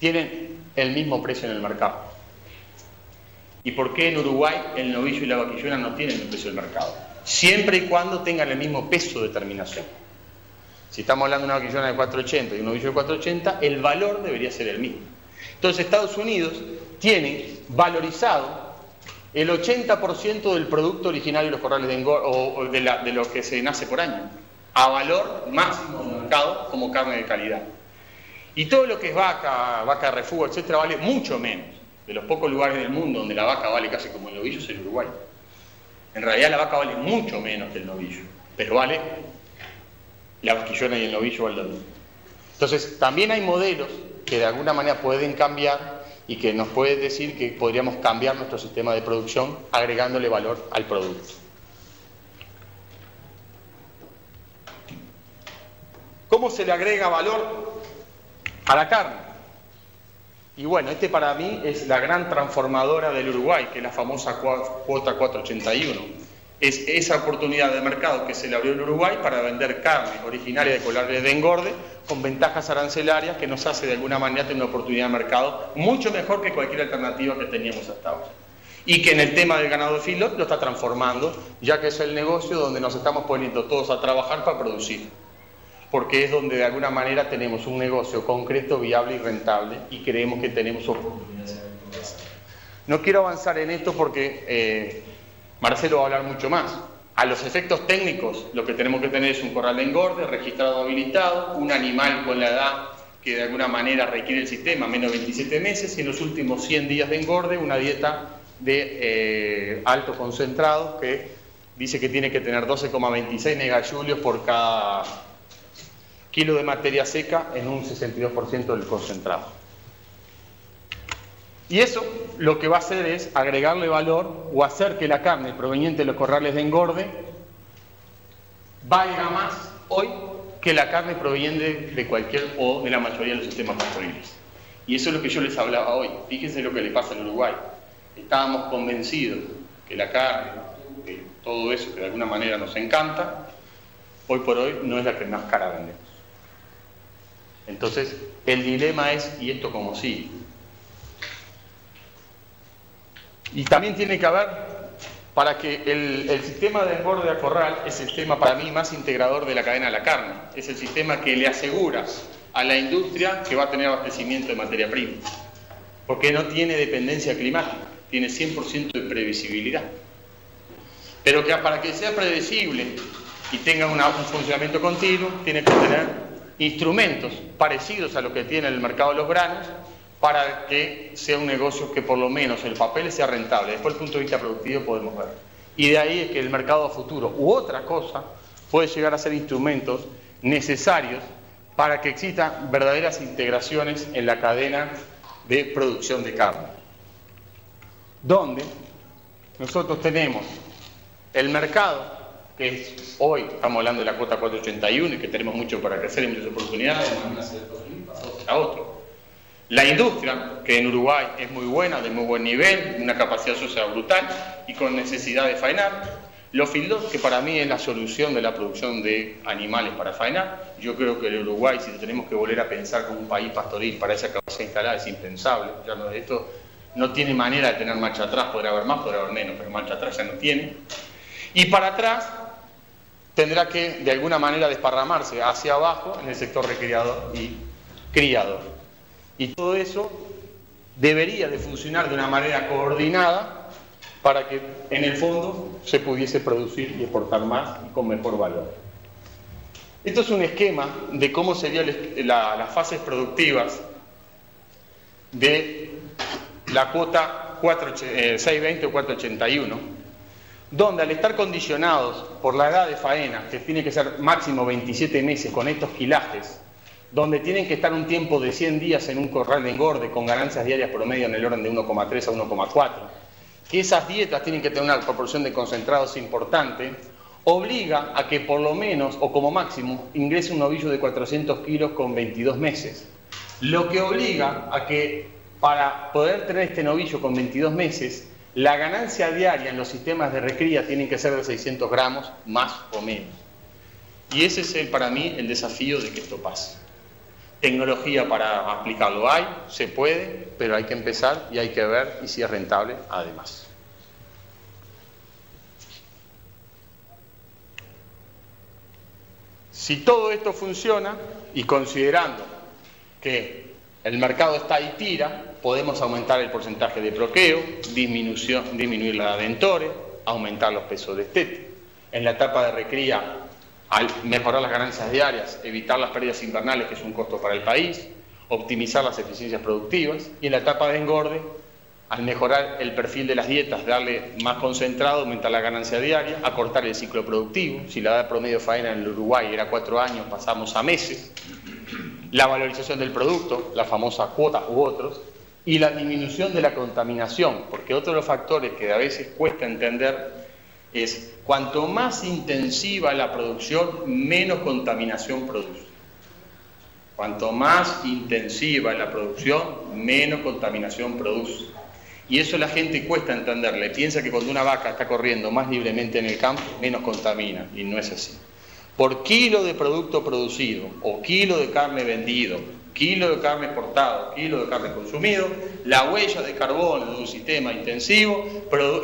S2: tienen el mismo precio en el mercado. ¿Y por qué en Uruguay el novillo y la vaquillona no tienen el precio del mercado? Siempre y cuando tengan el mismo peso de terminación. Si estamos hablando de una vaquillona de 480 y un novillo de 480, el valor debería ser el mismo. Entonces Estados Unidos tiene valorizado el 80% del producto originario de los corrales de engorde o de lo que se nace por año, a valor máximo de mercado como carne de calidad. Y todo lo que es vaca, vaca de refugio, etcétera, vale mucho menos. De los pocos lugares del mundo donde la vaca vale casi como el novillo es el Uruguay. En realidad la vaca vale mucho menos que el novillo, pero vale la vasquillona y el novillo vale lo mismo. Entonces, también hay modelos que de alguna manera pueden cambiar y que nos pueden decir que podríamos cambiar nuestro sistema de producción agregándole valor al producto. ¿Cómo se le agrega valor a la carne? Y bueno, para mí es la gran transformadora del Uruguay, que es la famosa cuota 481. Es esa oportunidad de mercado que se le abrió al Uruguay para vender carne originaria de corrales de engorde con ventajas arancelarias que nos hace de alguna manera tener una oportunidad de mercado mucho mejor que cualquier alternativa que teníamos hasta ahora. Y que en el tema del ganado de feedlot lo está transformando, ya que es el negocio donde nos estamos poniendo todos a trabajar para producir. Porque es donde de alguna manera tenemos un negocio concreto, viable y rentable y creemos que tenemos oportunidades. No quiero avanzar en esto porque Marcelo va a hablar mucho más. A los efectos técnicos, lo que tenemos que tener es un corral de engorde registrado, habilitado, un animal con la edad que de alguna manera requiere el sistema, menos de 27 meses, y en los últimos 100 días de engorde, una dieta de alto concentrado que dice que tiene que tener 12,26 megajulios por cada kilo de materia seca en un 62% del concentrado. Y eso lo que va a hacer es agregarle valor o hacer que la carne proveniente de los corrales de engorde valga más hoy que la carne proveniente de cualquier o de la mayoría de los sistemas pastoriles. Y eso es lo que yo les hablaba hoy. Fíjense lo que le pasa en Uruguay. Estábamos convencidos que la carne, que todo eso que de alguna manera nos encanta, hoy por hoy no es la que más cara vendemos. Entonces, el dilema es, ¿y esto cómo sigue? Y también tiene que haber, para que el sistema de engorde a corral es el sistema para mí más integrador de la cadena de la carne. Es el sistema que le asegura a la industria que va a tener abastecimiento de materia prima. Porque no tiene dependencia climática, tiene 100% de previsibilidad. Pero que para que sea predecible y tenga un funcionamiento continuo, tiene que tener instrumentos parecidos a lo que tiene el mercado de los granos para que sea un negocio que por lo menos el papel sea rentable. Después, desde el punto de vista productivo, podemos ver. Y de ahí es que el mercado futuro u otra cosa puede llegar a ser instrumentos necesarios para que existan verdaderas integraciones en la cadena de producción de carne. Donde nosotros tenemos el mercado, que es hoy, estamos hablando de la cuota 481 y que tenemos mucho para crecer y muchas oportunidades, a otro. La industria, que en Uruguay es muy buena, de muy buen nivel, una capacidad social brutal y con necesidad de faenar. Los feedlots, que para mí es la solución de la producción de animales para faenar. Yo creo que el Uruguay, si tenemos que volver a pensar como un país pastoril para esa capacidad instalada, es impensable. Ya no, esto no tiene manera de tener marcha atrás, podrá haber más, podrá haber menos, pero marcha atrás ya no tiene. Y para atrás tendrá que de alguna manera desparramarse hacia abajo en el sector recriador y criador. Y todo eso debería de funcionar de una manera coordinada para que en el fondo se pudiese producir y exportar más y con mejor valor. Esto es un esquema de cómo serían las fases productivas de la cuota 620 o 481, donde al estar condicionados por la edad de faena, que tiene que ser máximo 27 meses con estos quilajes, donde tienen que estar un tiempo de 100 días en un corral de engorde con ganancias diarias promedio en el orden de 1,3 a 1,4, que esas dietas tienen que tener una proporción de concentrados importante, obliga a que por lo menos o como máximo ingrese un novillo de 400 kilos con 22 meses, lo que obliga a que para poder tener este novillo con 22 meses, la ganancia diaria en los sistemas de recría tienen que ser de 600 gramos más o menos. Y ese es para mí el desafío de que esto pase. Tecnología para aplicarlo hay, se puede, pero hay que empezar y hay que ver y si es rentable además. Si todo esto funciona y considerando que el mercado está y tira, podemos aumentar el porcentaje de proqueo, disminuir la dentore, aumentar los pesos de estete. En la etapa de recría, al mejorar las ganancias diarias, evitar las pérdidas invernales, que es un costo para el país, optimizar las eficiencias productivas, y en la etapa de engorde, al mejorar el perfil de las dietas, darle más concentrado, aumentar la ganancia diaria, acortar el ciclo productivo. Si la edad promedio de faena en el Uruguay era 4 años, pasamos a meses. La valorización del producto, la famosa cuota u otros, y la disminución de la contaminación, porque otro de los factores que a veces cuesta entender es cuanto más intensiva la producción, menos contaminación produce. Cuanto más intensiva la producción, menos contaminación produce. Y eso la gente cuesta entenderle. Piensa que cuando una vaca está corriendo más libremente en el campo, menos contamina, y no es así. Por kilo de producto producido, o kilo de carne vendido, kilo de carne exportado, kilo de carne consumido, la huella de carbono de un sistema intensivo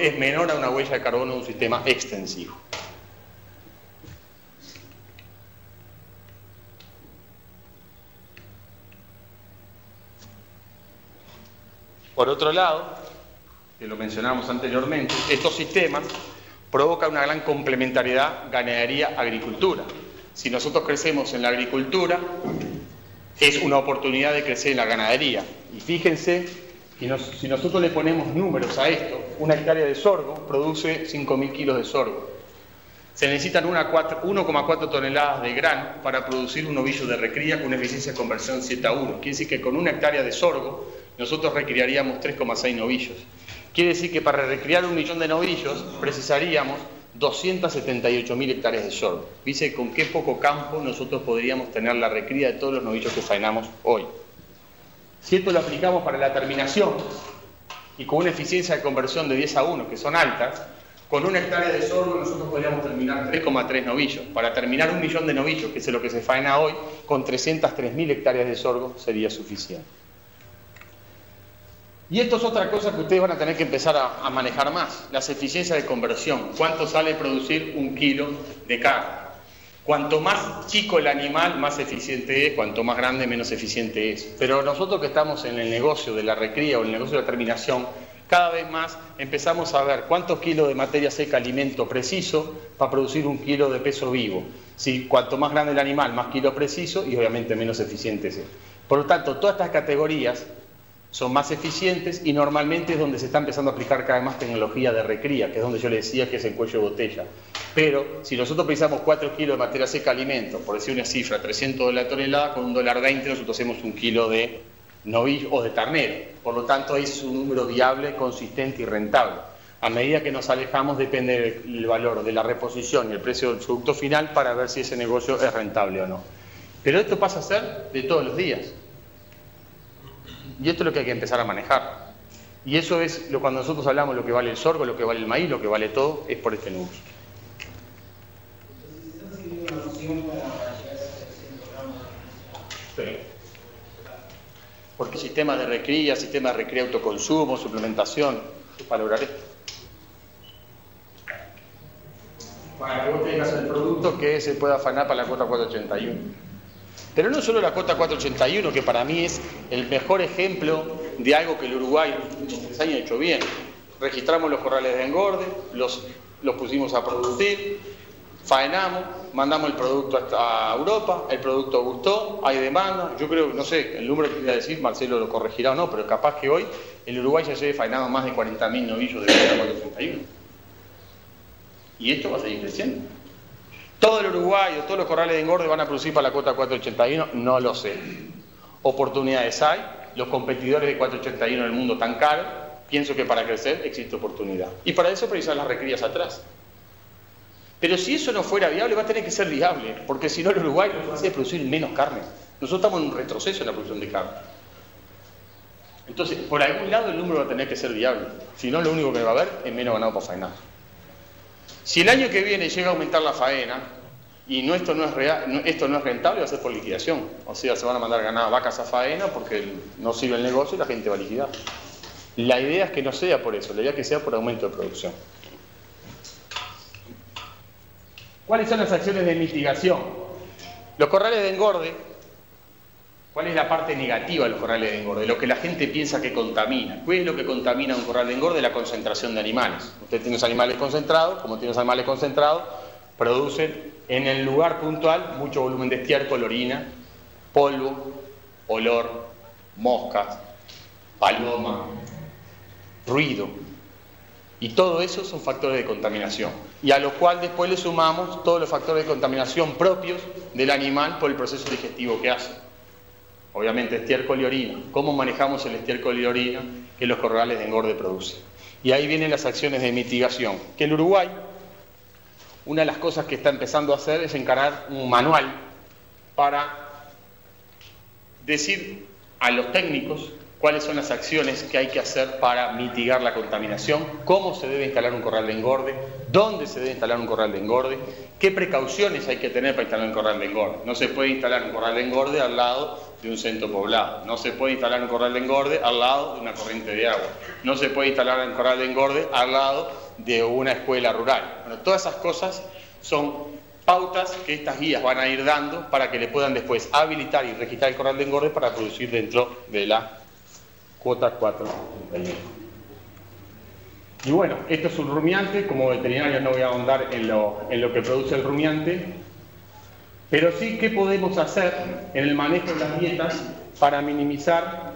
S2: es menor a una huella de carbono de un sistema extensivo. Por otro lado, que lo mencionamos anteriormente, estos sistemas provocan una gran complementariedad ganadería-agricultura. Si nosotros crecemos en la agricultura, es una oportunidad de crecer en la ganadería. Y fíjense, si nosotros le ponemos números a esto, una hectárea de sorgo produce 5.000 kilos de sorgo. Se necesitan 1,4 toneladas de grano para producir un novillo de recría con una eficiencia de conversión 7:1. Quiere decir que con una hectárea de sorgo nosotros recriaríamos 3,6 novillos. Quiere decir que para recriar 1 millón de novillos precisaríamos 278.000 hectáreas de sorgo. Dice con qué poco campo nosotros podríamos tener la recría de todos los novillos que faenamos hoy. Si esto lo aplicamos para la terminación y con una eficiencia de conversión de 10:1, que son altas, con una hectárea de sorgo nosotros podríamos terminar 3,3 novillos. Para terminar 1 millón de novillos, que es lo que se faena hoy, con 303.000 hectáreas de sorgo sería suficiente. Y esto es otra cosa que ustedes van a tener que empezar a manejar más, las eficiencias de conversión. ¿Cuánto sale producir 1 kilo de carne? Cuanto más chico el animal, más eficiente es, cuanto más grande, menos eficiente es. Pero nosotros que estamos en el negocio de la recría o el negocio de la terminación, cada vez más empezamos a ver cuántos kilos de materia seca alimento preciso para producir 1 kilo de peso vivo. Si cuanto más grande el animal, más kilo preciso y obviamente menos eficiente es. Por lo tanto, todas estas categorías son más eficientes y normalmente es donde se está empezando a aplicar cada vez más tecnología de recría, que es donde yo le decía que es el cuello de botella. Pero si nosotros precisamos 4 kilos de materia seca alimento, por decir una cifra, $300 la tonelada, con $1.20 nosotros hacemos 1 kilo de novillo o de ternero. Por lo tanto, es un número viable, consistente y rentable. A medida que nos alejamos, depende el valor de la reposición y el precio del producto final para ver si ese negocio es rentable o no. Pero esto pasa a ser de todos los días. Y esto es lo que hay que empezar a manejar. Y eso es cuando nosotros hablamos lo que vale el sorgo, lo que vale el maíz, lo que vale todo, es por este número. Sí. Porque sistema de recría, autoconsumo, suplementación, para lograr esto. Para que vos tengas el producto que se pueda afanar para la cuota 481. Pero no solo la cuota 481, que para mí es el mejor ejemplo de algo que el Uruguay en los últimos 3 años ha hecho bien. Registramos los corrales de engorde, los pusimos a producir, faenamos, mandamos el producto hasta Europa, el producto gustó, hay demanda. Yo creo, no sé, el número que voy a decir, Marcelo lo corregirá o no, pero capaz que hoy el Uruguay ya lleve faenado más de 40.000 novillos de cuota 481. Y esto va a seguir creciendo. ¿Todo el Uruguay o todos los corrales de engorde van a producir para la cuota 481? No lo sé. Oportunidades hay. Los competidores de 481 en el mundo tan caros. Pienso que para crecer existe oportunidad. Y para eso precisar las recrías atrás. Pero si eso no fuera viable, va a tener que ser viable. Porque si no, el Uruguay va a hacer producir menos carne. Nosotros estamos en un retroceso en la producción de carne. Entonces, por algún lado el número va a tener que ser viable. Si no, lo único que va a haber es menos ganado para faenar. Si el año que viene llega a aumentar la faena y esto no es rentable, va a ser por liquidación. O sea, se van a mandar ganadas vacas a faena porque no sirve el negocio y la gente va a liquidar. La idea es que no sea por eso, la idea es que sea por aumento de producción. ¿Cuáles son las acciones de mitigación? Los corrales de engorde, ¿cuál es la parte negativa de los corrales de engorde? Lo que la gente piensa que contamina. ¿Cuál es lo que contamina un corral de engorde? La concentración de animales. Usted tiene los animales concentrados, como tiene los animales concentrados, producen en el lugar puntual mucho volumen de estiércol, orina, polvo, olor, moscas, paloma, ruido. Y todo eso son factores de contaminación. Y a lo cual después le sumamos todos los factores de contaminación propios del animal por el proceso digestivo que hace. Obviamente estiércol y orina. ¿Cómo manejamos el estiércol y orina que los corrales de engorde producen? Y ahí vienen las acciones de mitigación. Que el Uruguay, una de las cosas que está empezando a hacer es encarar un manual para decir a los técnicos cuáles son las acciones que hay que hacer para mitigar la contaminación, cómo se debe instalar un corral de engorde, dónde se debe instalar un corral de engorde, qué precauciones hay que tener para instalar un corral de engorde. No se puede instalar un corral de engorde al lado de un centro poblado, no se puede instalar un corral de engorde al lado de una corriente de agua, no se puede instalar un corral de engorde al lado de una escuela rural. Bueno, todas esas cosas son pautas que estas guías van a ir dando para que le puedan después habilitar y registrar el corral de engorde para producir dentro de la cuota 431. Y bueno, esto es un rumiante. Como veterinario no voy a ahondar en lo que produce el rumiante, pero sí qué podemos hacer en el manejo de las dietas para minimizar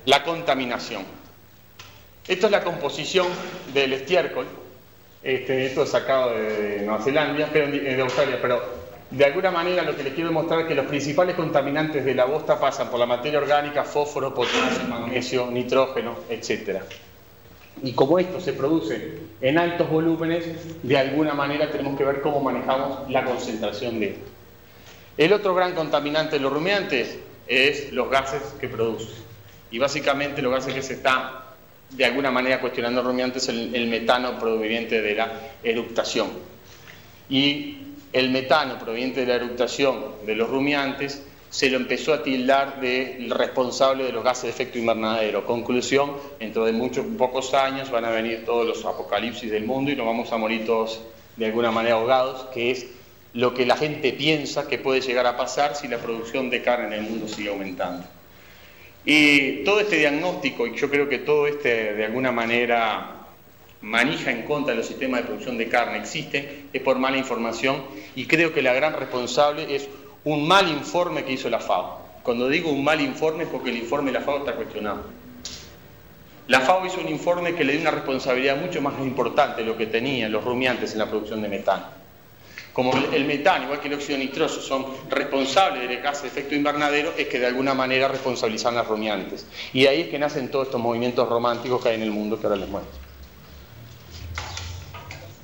S2: la contaminación. Esto es la composición del estiércol. Esto es sacado de Nueva Zelanda, de Australia, pero de alguna manera lo que les quiero mostrar es que los principales contaminantes de la bosta pasan por la materia orgánica, fósforo, potasio, magnesio, nitrógeno, etc. Y como esto se produce en altos volúmenes, de alguna manera tenemos que ver cómo manejamos la concentración de esto. El otro gran contaminante de los rumiantes es los gases que producen. Y básicamente los gases que se están de alguna manera cuestionando el rumiante es el metano proveniente de la eructación. Y el metano proveniente de la eructación de los rumiantes se lo empezó a tildar de responsable de los gases de efecto invernadero. Conclusión, dentro de pocos años van a venir todos los apocalipsis del mundo y nos vamos a morir todos de alguna manera ahogados, que es lo que la gente piensa que puede llegar a pasar si la producción de carne en el mundo sigue aumentando. Y todo este diagnóstico, y yo creo que todo de alguna manera manija en contra de los sistemas de producción de carne existe, es por mala información, y creo que la gran responsable es un mal informe que hizo la FAO. Cuando digo un mal informe es porque el informe de la FAO está cuestionado. La FAO hizo un informe que le dio una responsabilidad mucho más importante de lo que tenían los rumiantes en la producción de metano. Como el metano, igual que el óxido nitroso, son responsables del gas de efecto invernadero, es que de alguna manera responsabilizan a los rumiantes. Y ahí es que nacen todos estos movimientos románticos que hay en el mundo que ahora les muestro.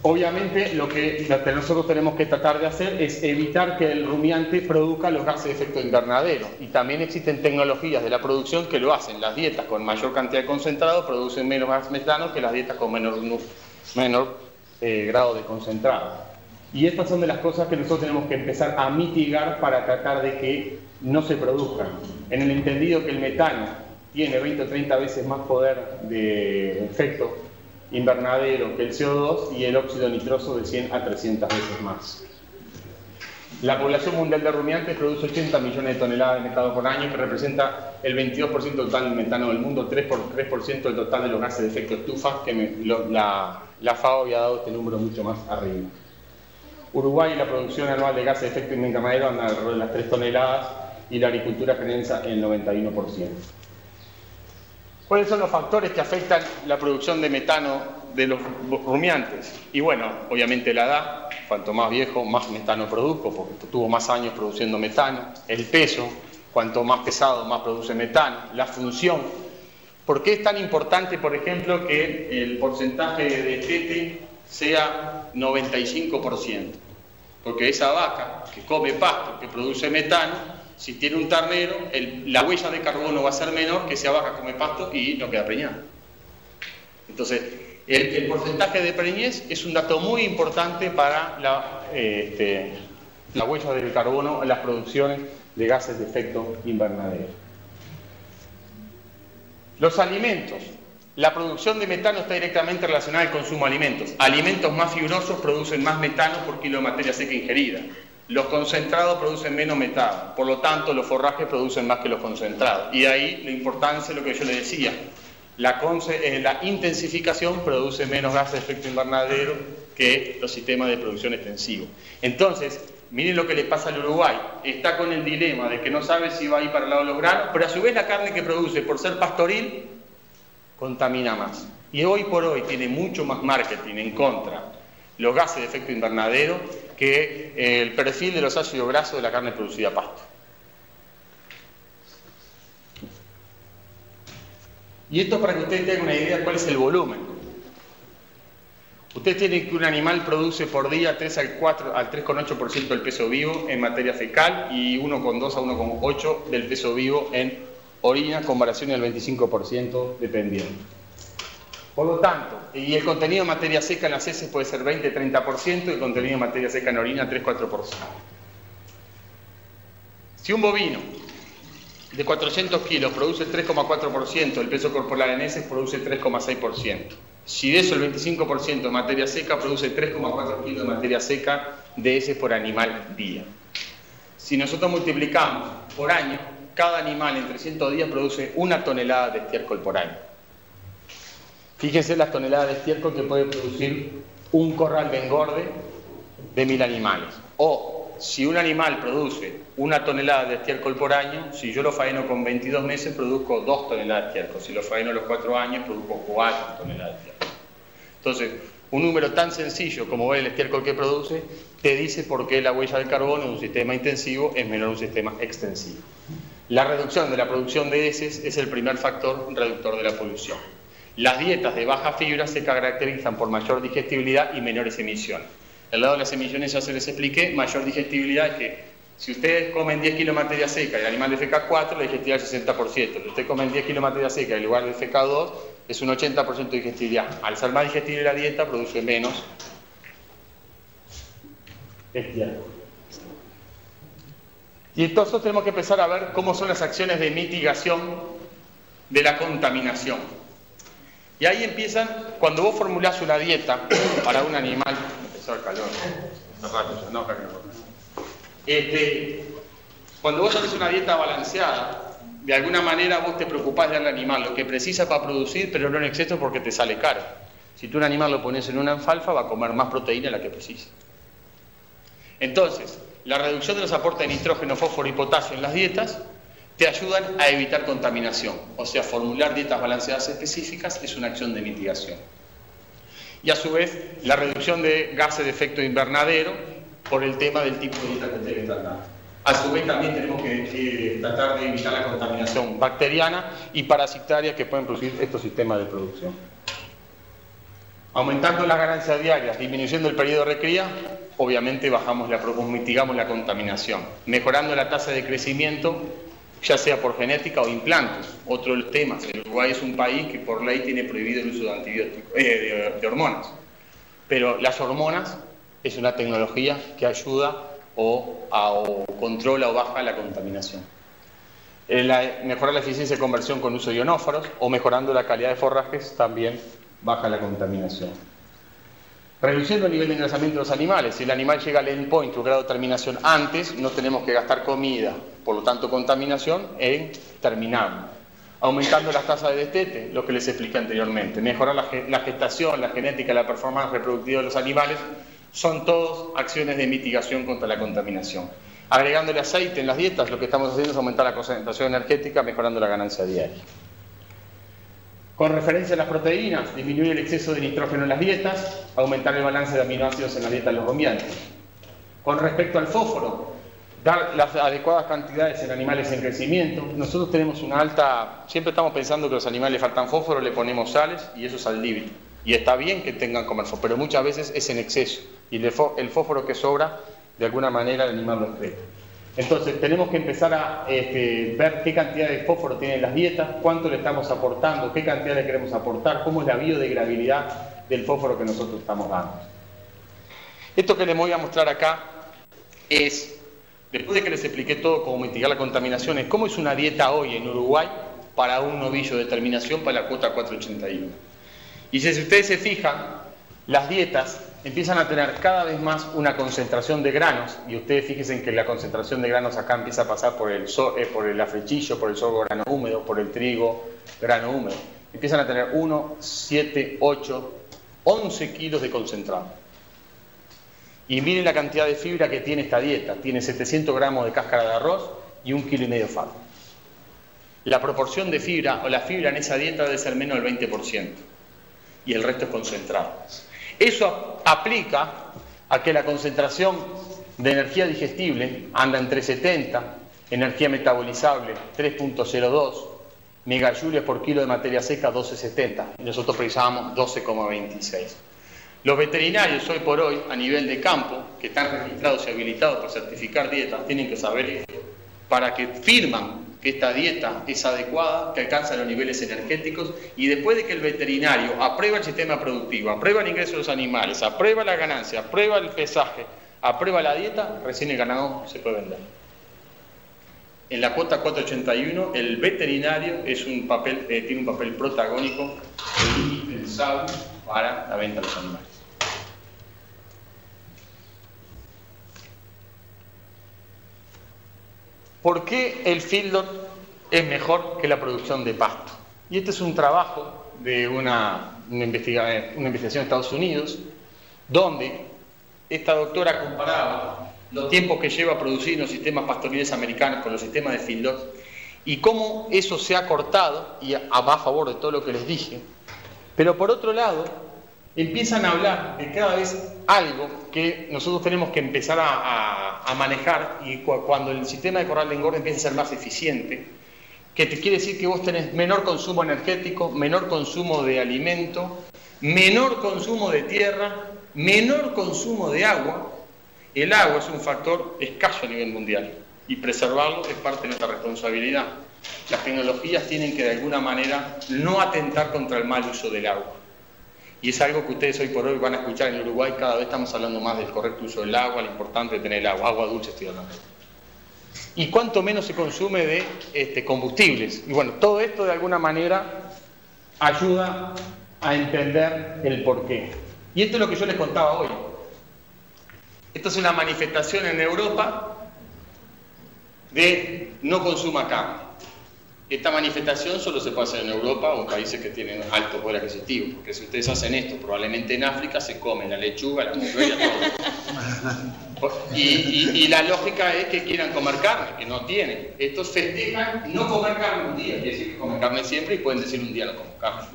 S2: Obviamente lo que nosotros tenemos que tratar de hacer es evitar que el rumiante produzca los gases de efecto invernadero. Y también existen tecnologías de la producción que lo hacen. Las dietas con mayor cantidad de concentrado producen menos gas metano que las dietas con menor grado de concentrado. Y estas son de las cosas que nosotros tenemos que empezar a mitigar para tratar de que no se produzcan. En el entendido que el metano tiene 20 o 30 veces más poder de efecto invernadero que el CO2 y el óxido nitroso de 100 a 300 veces más. La población mundial de rumiantes produce 80 millones de toneladas de metano por año, que representa el 22% total del metano del mundo, 3% del total de los gases de efecto estufa, que la FAO había dado este número mucho más arriba. Uruguay, la producción anual de gases de efecto invernadero anda alrededor de las 3 toneladas y la agricultura piensa en el 91%. ¿Cuáles son los factores que afectan la producción de metano de los rumiantes? Y bueno, obviamente la edad, cuanto más viejo, más metano produzco, porque tuvo más años produciendo metano. El peso, cuanto más pesado, más produce metano. La función. ¿Por qué es tan importante, por ejemplo, que el porcentaje de tete sea 95%? Porque esa vaca que come pasto, que produce metano, si tiene un ternero, la huella de carbono va a ser menor que esa vaca come pasto y no queda preñada. Entonces, el porcentaje de preñez es un dato muy importante para la huella del carbono en las producciones de gases de efecto invernadero. Los alimentos. La producción de metano está directamente relacionada al consumo de alimentos. Alimentos más fibrosos producen más metano por kilo de materia seca ingerida. Los concentrados producen menos metano, por lo tanto los forrajes producen más que los concentrados. Y ahí la importancia de lo que yo le decía, la intensificación produce menos gases de efecto invernadero que los sistemas de producción extensivo. Entonces, miren lo que le pasa al Uruguay. Está con el dilema de que no sabe si va a ir para el lado de los granos, pero a su vez la carne que produce, por ser pastoril, contamina más. Y hoy por hoy tiene mucho más marketing en contra los gases de efecto invernadero que el perfil de los ácidos grasos de la carne producida a pasto. Y esto para que ustedes tengan una idea de cuál es el volumen. Ustedes tienen que un animal produce por día 3 al 3,8% del peso vivo en materia fecal y 1,2 a 1,8 del peso vivo en orina, con variación del 25% dependiendo. Por lo tanto, y el contenido de materia seca en las heces puede ser 20-30% y el contenido de materia seca en orina 3-4%. Si un bovino de 400 kilos produce 3,4%, el peso corporal en heces produce 3,6%. Si de eso el 25% de materia seca produce 3,4 kilos de materia seca de heces por animal día. Si nosotros multiplicamos por año, cada animal en 300 días produce 1 tonelada de estiércol por año. Fíjense las toneladas de estiércol que puede producir un corral de engorde de 1000 animales. O si un animal produce 1 tonelada de estiércol por año, si yo lo faeno con 22 meses, produzco 2 toneladas de estiércol. Si lo faeno a los 4 años, produzco 4 toneladas de estiércol. Entonces, un número tan sencillo como ver el estiércol que produce, te dice por qué la huella del carbono en un sistema intensivo es menor a un sistema extensivo. La reducción de la producción de heces es el primer factor reductor de la polución. Las dietas de baja fibra se caracterizan por mayor digestibilidad y menores emisiones. Al lado de las emisiones ya se les expliqué, mayor digestibilidad es que si ustedes comen 10 kilos de materia seca y el animal defeca 4, la digestibilidad es 60%. Si ustedes comen 10 kilos de materia seca y el lugar defeca 2, es un 80% de digestibilidad. Al ser más digestible la dieta, produce menos estiércol. Y entonces tenemos que empezar a ver cómo son las acciones de mitigación de la contaminación. Y ahí empiezan, cuando vos formulás una dieta para un animal, empezó el calor, cuando vos haces una dieta balanceada, de alguna manera vos te preocupás de darle al animal lo que precisa para producir, pero no en exceso porque te sale caro. Si tú un animal lo pones en una alfalfa, va a comer más proteína de la que precisa. Entonces, la reducción de los aportes de nitrógeno, fósforo y potasio en las dietas te ayudan a evitar contaminación. O sea, formular dietas balanceadas específicas es una acción de mitigación. Y a su vez, la reducción de gases de efecto invernadero por el tema del tipo de dieta que ustedes están dando. A su vez, también tenemos que tratar de evitar la contaminación bacteriana y parasitaria que pueden producir estos sistemas de producción. Aumentando las ganancias diarias, disminuyendo el periodo de recría, obviamente mitigamos la contaminación. Mejorando la tasa de crecimiento, ya sea por genética o implantes. Otro de los temas, el Uruguay es un país que por ley tiene prohibido el uso de antibióticos, de hormonas. Pero las hormonas es una tecnología que ayuda o controla o baja la contaminación. Mejorar la eficiencia de conversión con uso de ionóforos o mejorando la calidad de forrajes también baja la contaminación. Reduciendo el nivel de engrasamiento de los animales. Si el animal llega al endpoint o grado de terminación antes, no tenemos que gastar comida, por lo tanto contaminación en terminarlo. Aumentando las tasas de destete, lo que les expliqué anteriormente. Mejorar la gestación, la genética, la performance reproductiva de los animales, son todas acciones de mitigación contra la contaminación. Agregándole aceite en las dietas, lo que estamos haciendo es aumentar la concentración energética, mejorando la ganancia diaria. Con referencia a las proteínas, disminuir el exceso de nitrógeno en las dietas, aumentar el balance de aminoácidos en las dietas de los rumiantes. Con respecto al fósforo, dar las adecuadas cantidades en animales en crecimiento. Nosotros tenemos una alta, siempre estamos pensando que a los animales les faltan fósforo, le ponemos sales y eso es saldíbil. Y está bien que tengan que comer fósforo, pero muchas veces es en exceso. Y el fósforo que sobra, de alguna manera el animal lo excreta. Entonces tenemos que empezar a ver qué cantidad de fósforo tienen las dietas, cuánto le estamos aportando, qué cantidad le queremos aportar, cómo es la biodegradabilidad del fósforo que nosotros estamos dando. Esto que les voy a mostrar acá es, después de que les expliqué todo cómo mitigar la contaminación, es cómo es una dieta hoy en Uruguay para un novillo de terminación para la cuota 481. Y si ustedes se fijan, las dietas empiezan a tener cada vez más una concentración de granos, y ustedes fíjense que la concentración de granos acá empieza a pasar por el afrechillo, por el sorgo grano húmedo, por el trigo grano húmedo. Empiezan a tener 1, 7, 8, 11 kilos de concentrado. Y miren la cantidad de fibra que tiene esta dieta. Tiene 700 gramos de cáscara de arroz y 1,5 kilos de farro. La proporción de fibra o la fibra en esa dieta debe ser menos del 20%. Y el resto es concentrado. Eso aplica a que la concentración de energía digestible anda en 370, energía metabolizable 3.02, megajoules por kilo de materia seca 12,70. Y nosotros precisábamos 12,26. Los veterinarios hoy por hoy, a nivel de campo, que están registrados y habilitados para certificar dietas, tienen que saber esto, para que firman que esta dieta es adecuada, que alcanza los niveles energéticos, y después de que el veterinario aprueba el sistema productivo, aprueba el ingreso de los animales, aprueba la ganancia, aprueba el pesaje, aprueba la dieta, recién el ganado se puede vender. En la cuota 481, el veterinario tiene un papel protagónico indispensable para la venta de los animales. ¿Por qué el feedlot es mejor que la producción de pasto? Y este es un trabajo de una investigación de Estados Unidos, donde esta doctora comparaba los tiempos que lleva a producir los sistemas pastoriles americanos con los sistemas de feedlot y cómo eso se ha cortado, y va a favor de todo lo que les dije. Pero por otro lado, empiezan a hablar de cada vez algo que nosotros tenemos que empezar a manejar, y cuando el sistema de corral de engorde empieza a ser más eficiente, que te quiere decir que vos tenés menor consumo energético, menor consumo de alimento, menor consumo de tierra, menor consumo de agua. El agua es un factor escaso a nivel mundial y preservarlo es parte de nuestra responsabilidad. Las tecnologías tienen que de alguna manera no atentar contra el mal uso del agua. Y es algo que ustedes hoy por hoy van a escuchar en Uruguay. Cada vez estamos hablando más del correcto uso del agua, lo importante de tener el agua dulce estoy hablando. Y cuánto menos se consume de combustibles. Y bueno, todo esto de alguna manera ayuda a entender el porqué. Y esto es lo que yo les contaba hoy. Esto es una manifestación en Europa de no consuma carne. Esta manifestación solo se puede hacer en Europa o en países que tienen alto poder adquisitivo, porque si ustedes hacen esto, probablemente en África se comen la lechuga, la morralla, todo. Y la lógica es que quieran comer carne, que no tienen. Estos festejan no comer carne un día, quiere decir que comen carne siempre y pueden decir un día no como carne.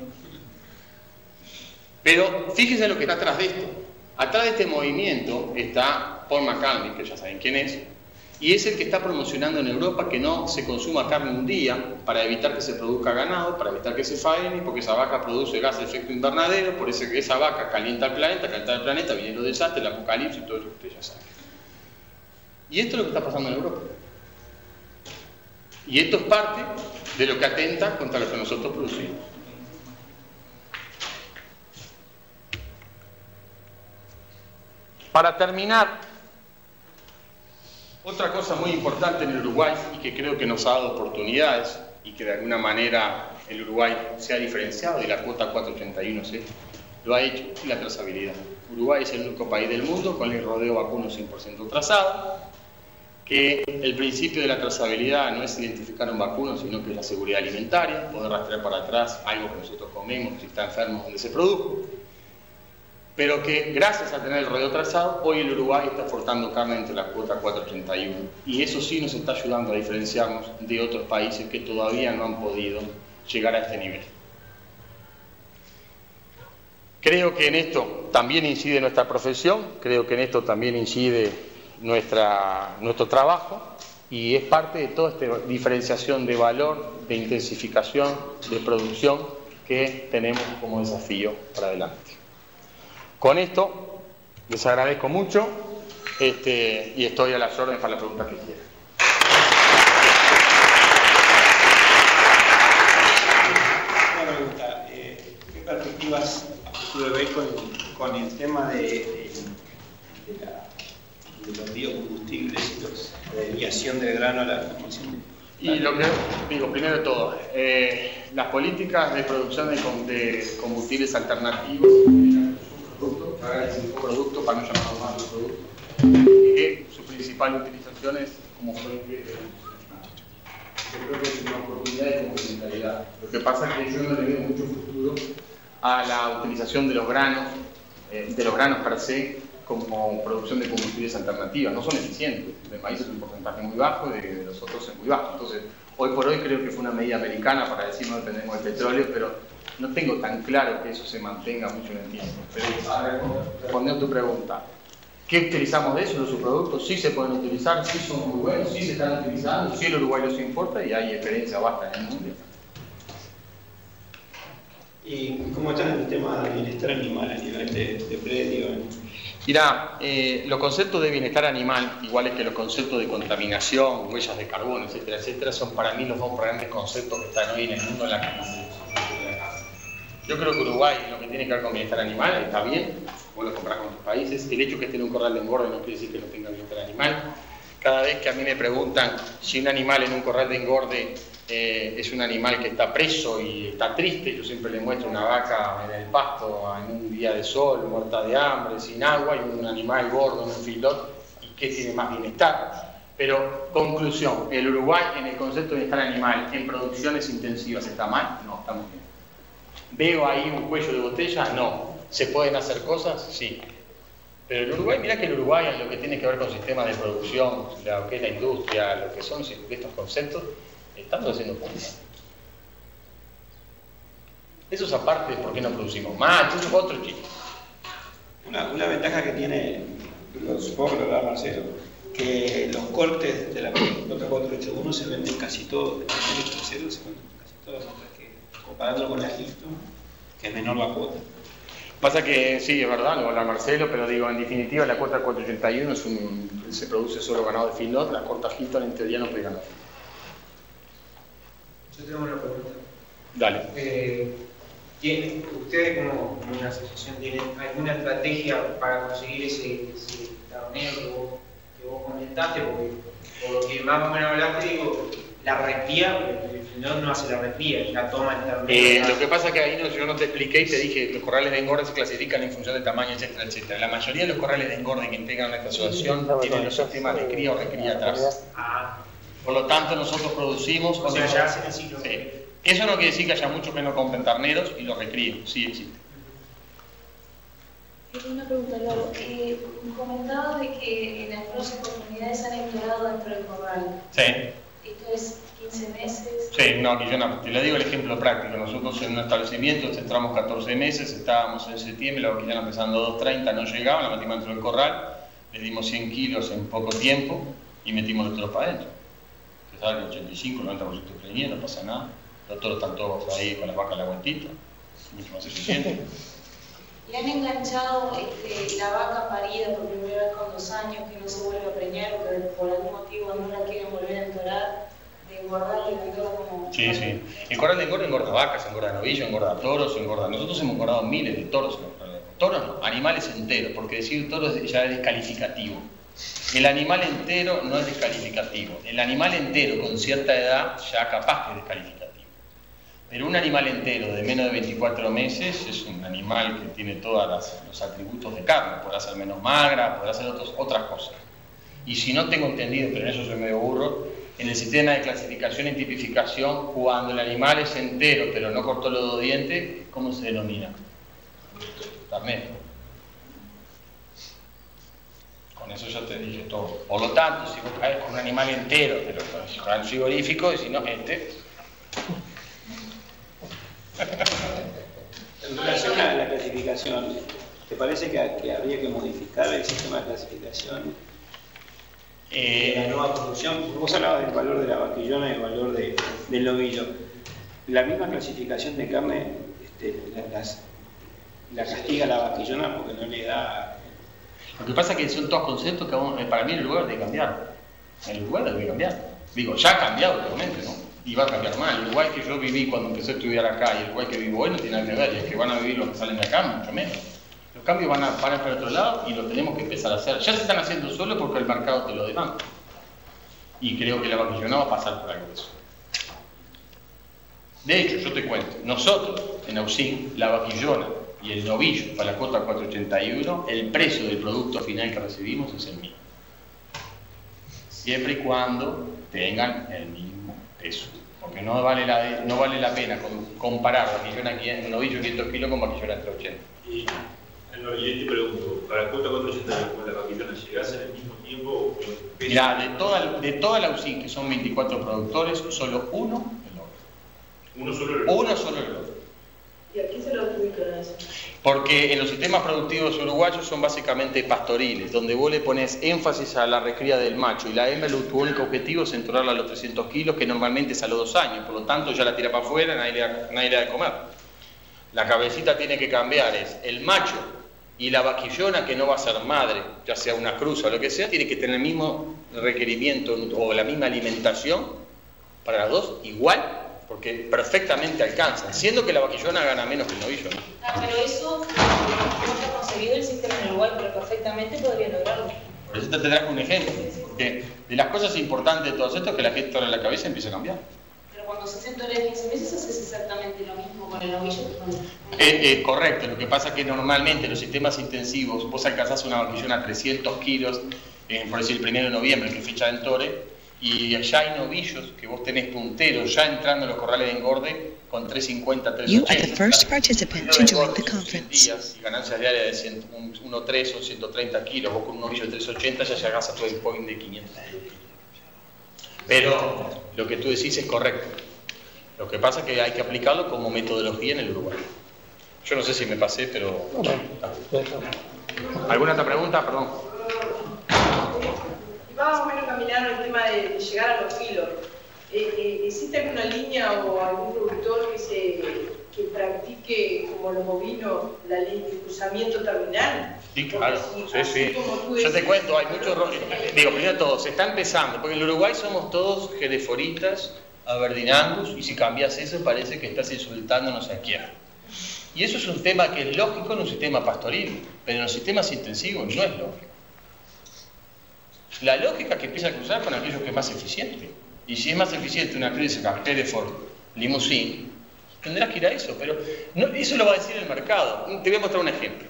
S2: Pero fíjense lo que está atrás de esto. Atrás de este movimiento está Paul McCartney, que ya saben quién es, y es el que está promocionando en Europa que no se consuma carne un día para evitar que se produzca ganado, para evitar que se faene, porque esa vaca produce gas de efecto invernadero, por eso que esa vaca calienta el planeta, viene los desastres, el apocalipsis y todo eso que ustedes ya saben. Y esto es lo que está pasando en Europa. Y esto es parte de lo que atenta contra lo que nosotros producimos. Para terminar, otra cosa muy importante en el Uruguay y que creo que nos ha dado oportunidades y que de alguna manera el Uruguay se ha diferenciado y la cuota 481 lo ha hecho, es la trazabilidad. Uruguay es el único país del mundo con el rodeo vacuno 100% trazado, que el principio de la trazabilidad no es identificar un vacuno, sino que es la seguridad alimentaria, poder rastrear para atrás algo que nosotros comemos, si está enfermo, donde se produjo. Pero que gracias a tener el rodeo trazado, hoy el Uruguay está exportando carne entre la cuota 481. Y eso sí nos está ayudando a diferenciarnos de otros países que todavía no han podido llegar a este nivel. Creo que en esto también incide nuestra profesión, creo que en esto también incide nuestro trabajo, y es parte de toda esta diferenciación de valor, de intensificación, de producción que tenemos como desafío para adelante. Con esto les agradezco mucho y estoy a las órdenes para la pregunta que quieran.
S4: Una pregunta, ¿qué perspectivas futuro ves con el tema de los biocombustibles y la desviación del grano a la formación?
S2: Y lo que digo, primero de todo, las políticas de producción de combustibles alternativos, un producto, para no llamarlo más de producto, que su principal utilización es como fuente. Yo creo que es una oportunidad de complementariedad. Lo que pasa es que yo no le veo mucho futuro a la utilización de los granos per se, como producción de combustibles alternativas, no son eficientes. El maíz es un porcentaje muy bajo y de los otros es muy bajo. Entonces, hoy por hoy creo que fue una medida americana para decir no dependemos del petróleo, pero no tengo tan claro que eso se mantenga mucho en el tiempo. Pero respondiendo a tu pregunta, ¿qué utilizamos de eso? Los subproductos sí se pueden utilizar, sí son muy buenos, sí se están utilizando, sí el Uruguay los importa y hay experiencia basta en el mundo.
S4: ¿Y cómo está el tema del bienestar animal a nivel de predio?
S2: Mirá, los conceptos de bienestar animal, iguales que los conceptos de contaminación, huellas de carbono, etcétera, etcétera, son para mí los dos grandes conceptos que están hoy en el mundo en la comunicación. Yo creo que Uruguay, lo que tiene que ver con bienestar animal, está bien, vos lo comparás con otros países. El hecho que esté en un corral de engorde no quiere decir que no tenga bienestar animal. Cada vez que a mí me preguntan si un animal en un corral de engorde es un animal que está preso y está triste, yo siempre le muestro una vaca en el pasto en un día de sol, muerta de hambre, sin agua, y un animal gordo en un feedlot, y qué tiene más bienestar. Pero, conclusión, el Uruguay en el concepto de bienestar animal en producciones intensivas está mal, no, está muy bien. ¿Veo ahí un cuello de botella? No. ¿Se pueden hacer cosas? Sí. Pero el Uruguay, mirá que el Uruguay en lo que tiene que ver con sistemas de producción, lo que es la industria, lo que son estos conceptos, estamos haciendo puntos. Eso es aparte de por qué no producimos más, eso es otro chiste.
S4: Una ventaja que tiene, supongo que lo da Marcelo, que los cortes de la cuota 481 se venden casi todos, de 8.0 se venden casi todos, mientras que comparándolo con la Hilton, que es menor la cuota.
S2: Pasa que sí, es verdad, lo habla Marcelo, pero digo, en definitiva la cuota 481 se produce solo ganado de feedlot, la cuota Hilton en teoría no puede ganar.
S5: Yo tengo una pregunta.
S2: Dale.
S5: ¿Ustedes como una asociación tienen alguna estrategia para conseguir ese torneo que vos comentaste? Porque por lo que más o menos hablaste, digo, la respía, pero el feedlot no hace la respía, ya toma el torneo.
S2: Lo que pasa es que ahí yo no te expliqué y te dije que los corrales de engorde se clasifican en función del tamaño, etcétera, etcétera. La mayoría de los corrales de engorde que integran esta asociación tienen los sistemas de cría o recría atrás. Por lo tanto, nosotros producimos...
S5: O sea, ya hacen el ciclo.
S2: Sí. Eso no quiere decir que haya muchos que no compren terneros y los recríen, sí existe.
S6: Una pregunta, Lalo. Comentabas de que en algunas oportunidades han explorado dentro del corral.
S2: Sí.
S6: ¿Esto es 15 meses?
S2: Sí, no, aquí yo no. Te le digo el ejemplo práctico. Nosotros en un establecimiento entramos 14 meses, estábamos en septiembre, la vaquilla empezando 2.30, no llegaban, la metimos dentro del corral, le dimos 100 kilos en poco tiempo y metimos los toros para adentro. Te sale 85, 90% preñido, no pasa nada. Los toros están todos ahí con las vacas a la vueltita, mucho más eficiente.
S6: ¿Le han enganchado la vaca parida por primera vez con 2 años que no se vuelve a preñar o que por algún motivo no la quieren volver a entorar, de guardarle y venderla como...
S2: Sí, sí. El corral de engorda engorda vacas, engorda novillos, engorda toros, engorda... Nosotros hemos engordado miles de toros en el corral de engorda. Toros no, animales enteros, porque decir toros ya es descalificativo. El animal entero no es descalificativo. El animal entero con cierta edad ya capaz que es descalificativo. Pero un animal entero de menos de 24 meses es un animal que tiene todos los atributos de carne. Podrá ser menos magra, podrá ser otras cosas. Y si no tengo entendido, pero en eso soy medio burro, en el sistema de clasificación y tipificación, cuando el animal es entero pero no cortó los 2 dientes, ¿cómo se denomina? Ternero. Con eso ya te dije todo. Por lo tanto, si vos caes con un animal entero, pero con el frigorífico, y si no,
S4: En relación a la clasificación, ¿te parece que habría que modificar el sistema de clasificación de la nueva producción? Vos hablabas del valor de la vaquillona y el valor del novillo. La misma clasificación de carne la castiga a la vaquillona porque no le da...
S2: Lo que pasa es que son todos conceptos que para mí el lugar debe cambiar. El lugar debe cambiar. Digo, ya ha cambiado últimamente, ¿no? Y va a cambiar más. El Uruguay que yo viví cuando empecé a estudiar acá y el Uruguay que vivo hoy no tiene nada que ver. Y es que van a vivir los que salen de acá, mucho menos. Los cambios van a para otro lado y lo tenemos que empezar a hacer. Ya se están haciendo solo porque el mercado te lo demanda. Y creo que la vaquillona va a pasar por algo de eso. De hecho, yo te cuento, nosotros en Auxin, la vaquillona y el novillo para la cuota 481, el precio del producto final que recibimos es el mismo. Siempre y cuando tengan el mismo peso. Porque no vale la pena comparar vaquillona, novillo 500 kilos con vaquillona entre 80.
S7: Y el Señor, y te pregunto, para la cuota 480 con la vaquillona, ¿llegás en el mismo tiempo?
S2: Mirá, de toda la UCI, que son 24 productores, solo uno el logro.
S7: ¿Uno solo el logro?
S2: Uno solo el logro.
S6: ¿Y a quién se lo adjudican a eso?
S2: Porque en los sistemas productivos uruguayos son básicamente pastoriles, donde vos le pones énfasis a la recría del macho y la hembra, tu único objetivo es entorarla a los 300 kilos, que normalmente es a los 2 años, por lo tanto ya la tira para afuera, nadie le da de comer. La cabecita tiene que cambiar, es el macho y la vaquillona, que no va a ser madre, ya sea una cruza o lo que sea, tiene que tener el mismo requerimiento o la misma alimentación para las dos, igual, porque perfectamente alcanzan, siendo que la vaquillona gana menos que el novillo, ¿no?
S6: Pero eso no está concebido el sistema en Uruguay, pero perfectamente podría lograrlo.
S2: Por eso te traje un ejemplo, porque de las cosas importantes de todo esto es que la gente ahora en la cabeza empieza a cambiar.
S6: Pero cuando se hacen toreros de 15 meses haces exactamente lo mismo con el novillo que con
S2: Correcto, lo que pasa es que normalmente en los sistemas intensivos vos alcanzás una vaquillona a 300 kilos, por decir el 1 de noviembre, que es fecha de entore, y ya hay novillos que vos tenés punteros ya entrando en los corrales de engorde con 350, 380.
S8: You are the first participant to join the conference.
S2: Días, y ganancias diarias de 1.3 o 130 kilos. Vos con un novillo de 380 ya llegás a tu endpoint de 500 kilos. Pero lo que tú decís es correcto. Lo que pasa es que hay que aplicarlo como metodología en el Uruguay. Yo no sé si me pasé, pero... ¿Alguna otra pregunta? Perdón.
S9: Más o menos caminaron el tema de llegar a los kilos. ¿Existe alguna línea o algún productor que practique, como los bovinos, la ley de cruzamiento terminal?
S2: Sí, claro, sí. Yo te cuento, hay muchos... Digo, primero todo, se está empezando, porque en el Uruguay somos todos jereforitas, aberdinangus, y si cambias eso parece que estás insultando no sé a quién. Y eso es un tema que es lógico en un sistema pastoril, pero en los sistemas intensivos no es lógico. La lógica que empieza a cruzar con aquello que es más eficiente. Y si es más eficiente una crítica Hereford Limousin, tendrás que ir a eso, pero no, eso lo va a decir el mercado. Te voy a mostrar un ejemplo.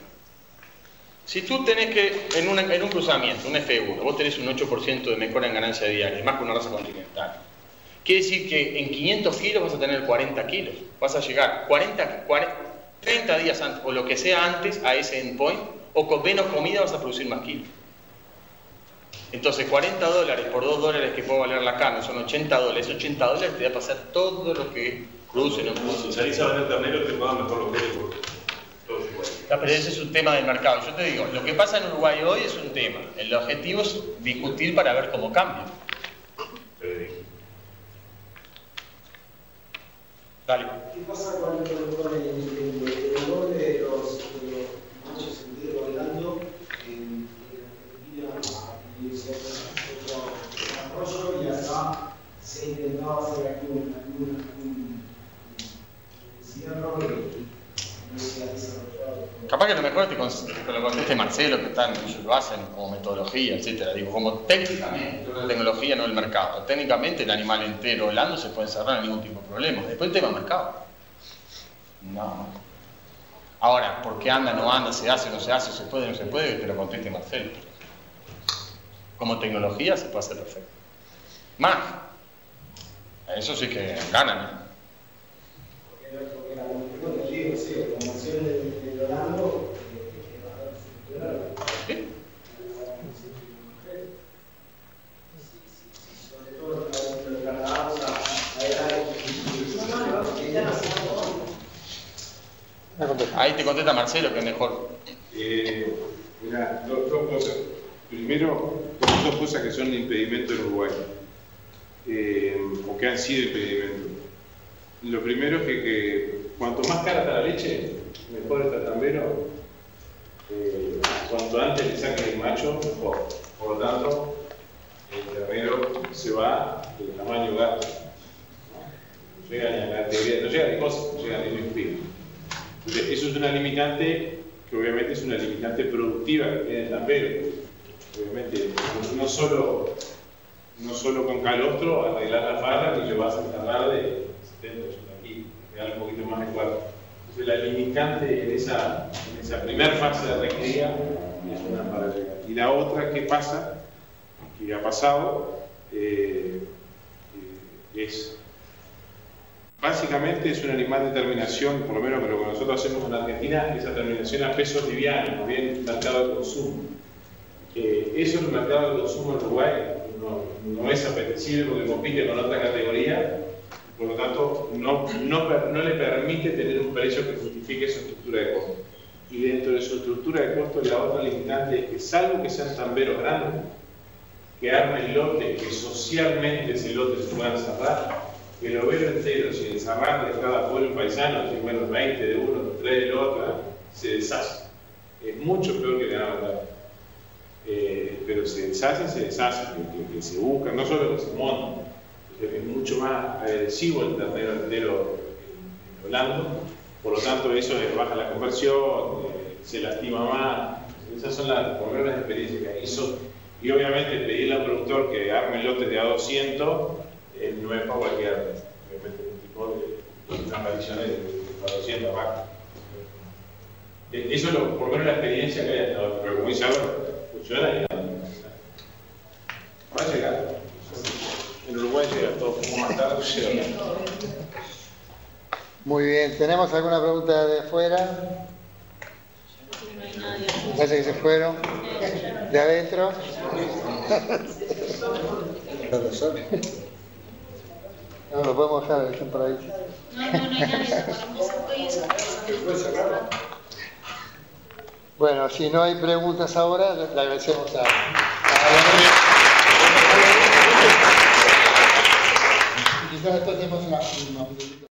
S2: Si tú tenés que, en un cruzamiento, un F1, vos tenés un 8% de mejora en ganancia diaria, más que una raza continental. Quiere decir que en 500 kilos vas a tener 40 kilos. Vas a llegar 30 días antes, o lo que sea antes, a ese endpoint, o con menos comida vas a producir más kilos. Entonces, $40 por $2 que puede valer la carne, son $80. $80 te va a pasar todo lo que cruce, no cruce.
S7: Si salís a vender ternero, te pagan mejor los precios. Todos iguales.
S2: Pero ese es un tema del mercado. Yo te digo, lo que pasa en Uruguay hoy es un tema. El objetivo es discutir para ver cómo cambia. Dale.
S3: ¿Qué pasa con el error de los machos en tiro bailando en Argentina? Y se hace otro desarrollo y acá se intentaba hacer aquí un encierro y no se ha desarrollado.
S2: Capaz que lo mejor te lo conteste Marcelo, que ellos lo hacen como metodología, etcétera. Digo, como técnicamente, la tecnología no el mercado. Técnicamente el animal entero volando se puede cerrar sin ningún tipo de problema. Después el tema mercado. No. Ahora, ¿por qué anda, no anda, se hace, no se hace, se puede, no se puede? Que te lo conteste Marcelo. Como tecnología se puede hacer perfecto. Más. Eso sí que ganan, ¿no?
S3: Porque la promoción de Rolando
S2: ¿Sí?
S3: sobre todo lo trasladamos a edades.
S2: Ahí te contesta Marcelo, que es mejor.
S10: Mirá, dos cosas. Primero, dos cosas que son impedimento en Uruguay, o que han sido impedimento. Lo primero es que cuanto más cara está la leche, mejor está el tambero. Cuanto antes le saquen el macho, mejor. Por lo tanto, el ternero se va del tamaño gato. No llega ni a la categoría, no llega ni cosas, no llega ni un espíritu. Entonces, eso es una limitante que obviamente es una limitante productiva que tiene el tambero. Obviamente, no solo con calostro arreglar la falda ni llevarse a enterrar de 70 aquí, quedar un poquito más de cuarto. Entonces la limitante en esa primera fase de recría es una para llegar. Y la otra que pasa, que ha pasado, es básicamente es un animal de terminación, por lo menos lo que nosotros hacemos en Argentina, esa terminación a pesos livianos, más bien mercado de consumo. Eso en el mercado de consumo en Uruguay no es apetecible porque compite con otra categoría, por lo tanto no le permite tener un precio que justifique su estructura de costo. Y dentro de su estructura de costo, la otra limitante es que, salvo que sean tamberos grandes, que armen lotes, que socialmente ese lote se puedan cerrar, que el overo entero, sin encerrar de cada pueblo paisano, si bueno, 20 de uno, 3 del otro, se deshace. Es mucho peor que ganar la pero se deshacen, que se buscan, no solo que se montan. Es mucho más agresivo el ternero entero blando, por lo tanto eso les baja la conversión, se lastima más. Esas son las primeras experiencias que hay. Y obviamente pedirle al productor que arme lotes de A200 no es para cualquiera. Obviamente un tipo de unas apariciones de A200 vacas. Eso es por lo menos la experiencia que hay hasta ahora. Pero como dice ahora, funciona y va a llegar. En Uruguay llega todo, como más tarde llega.
S1: Muy bien, ¿tenemos alguna pregunta de afuera? Parece que se fueron. ¿De adentro? No, lo podemos dejar, están por ahí.
S6: No hay nadie,
S1: Bueno, si no hay preguntas ahora, le agradecemos a quizás después tenemos una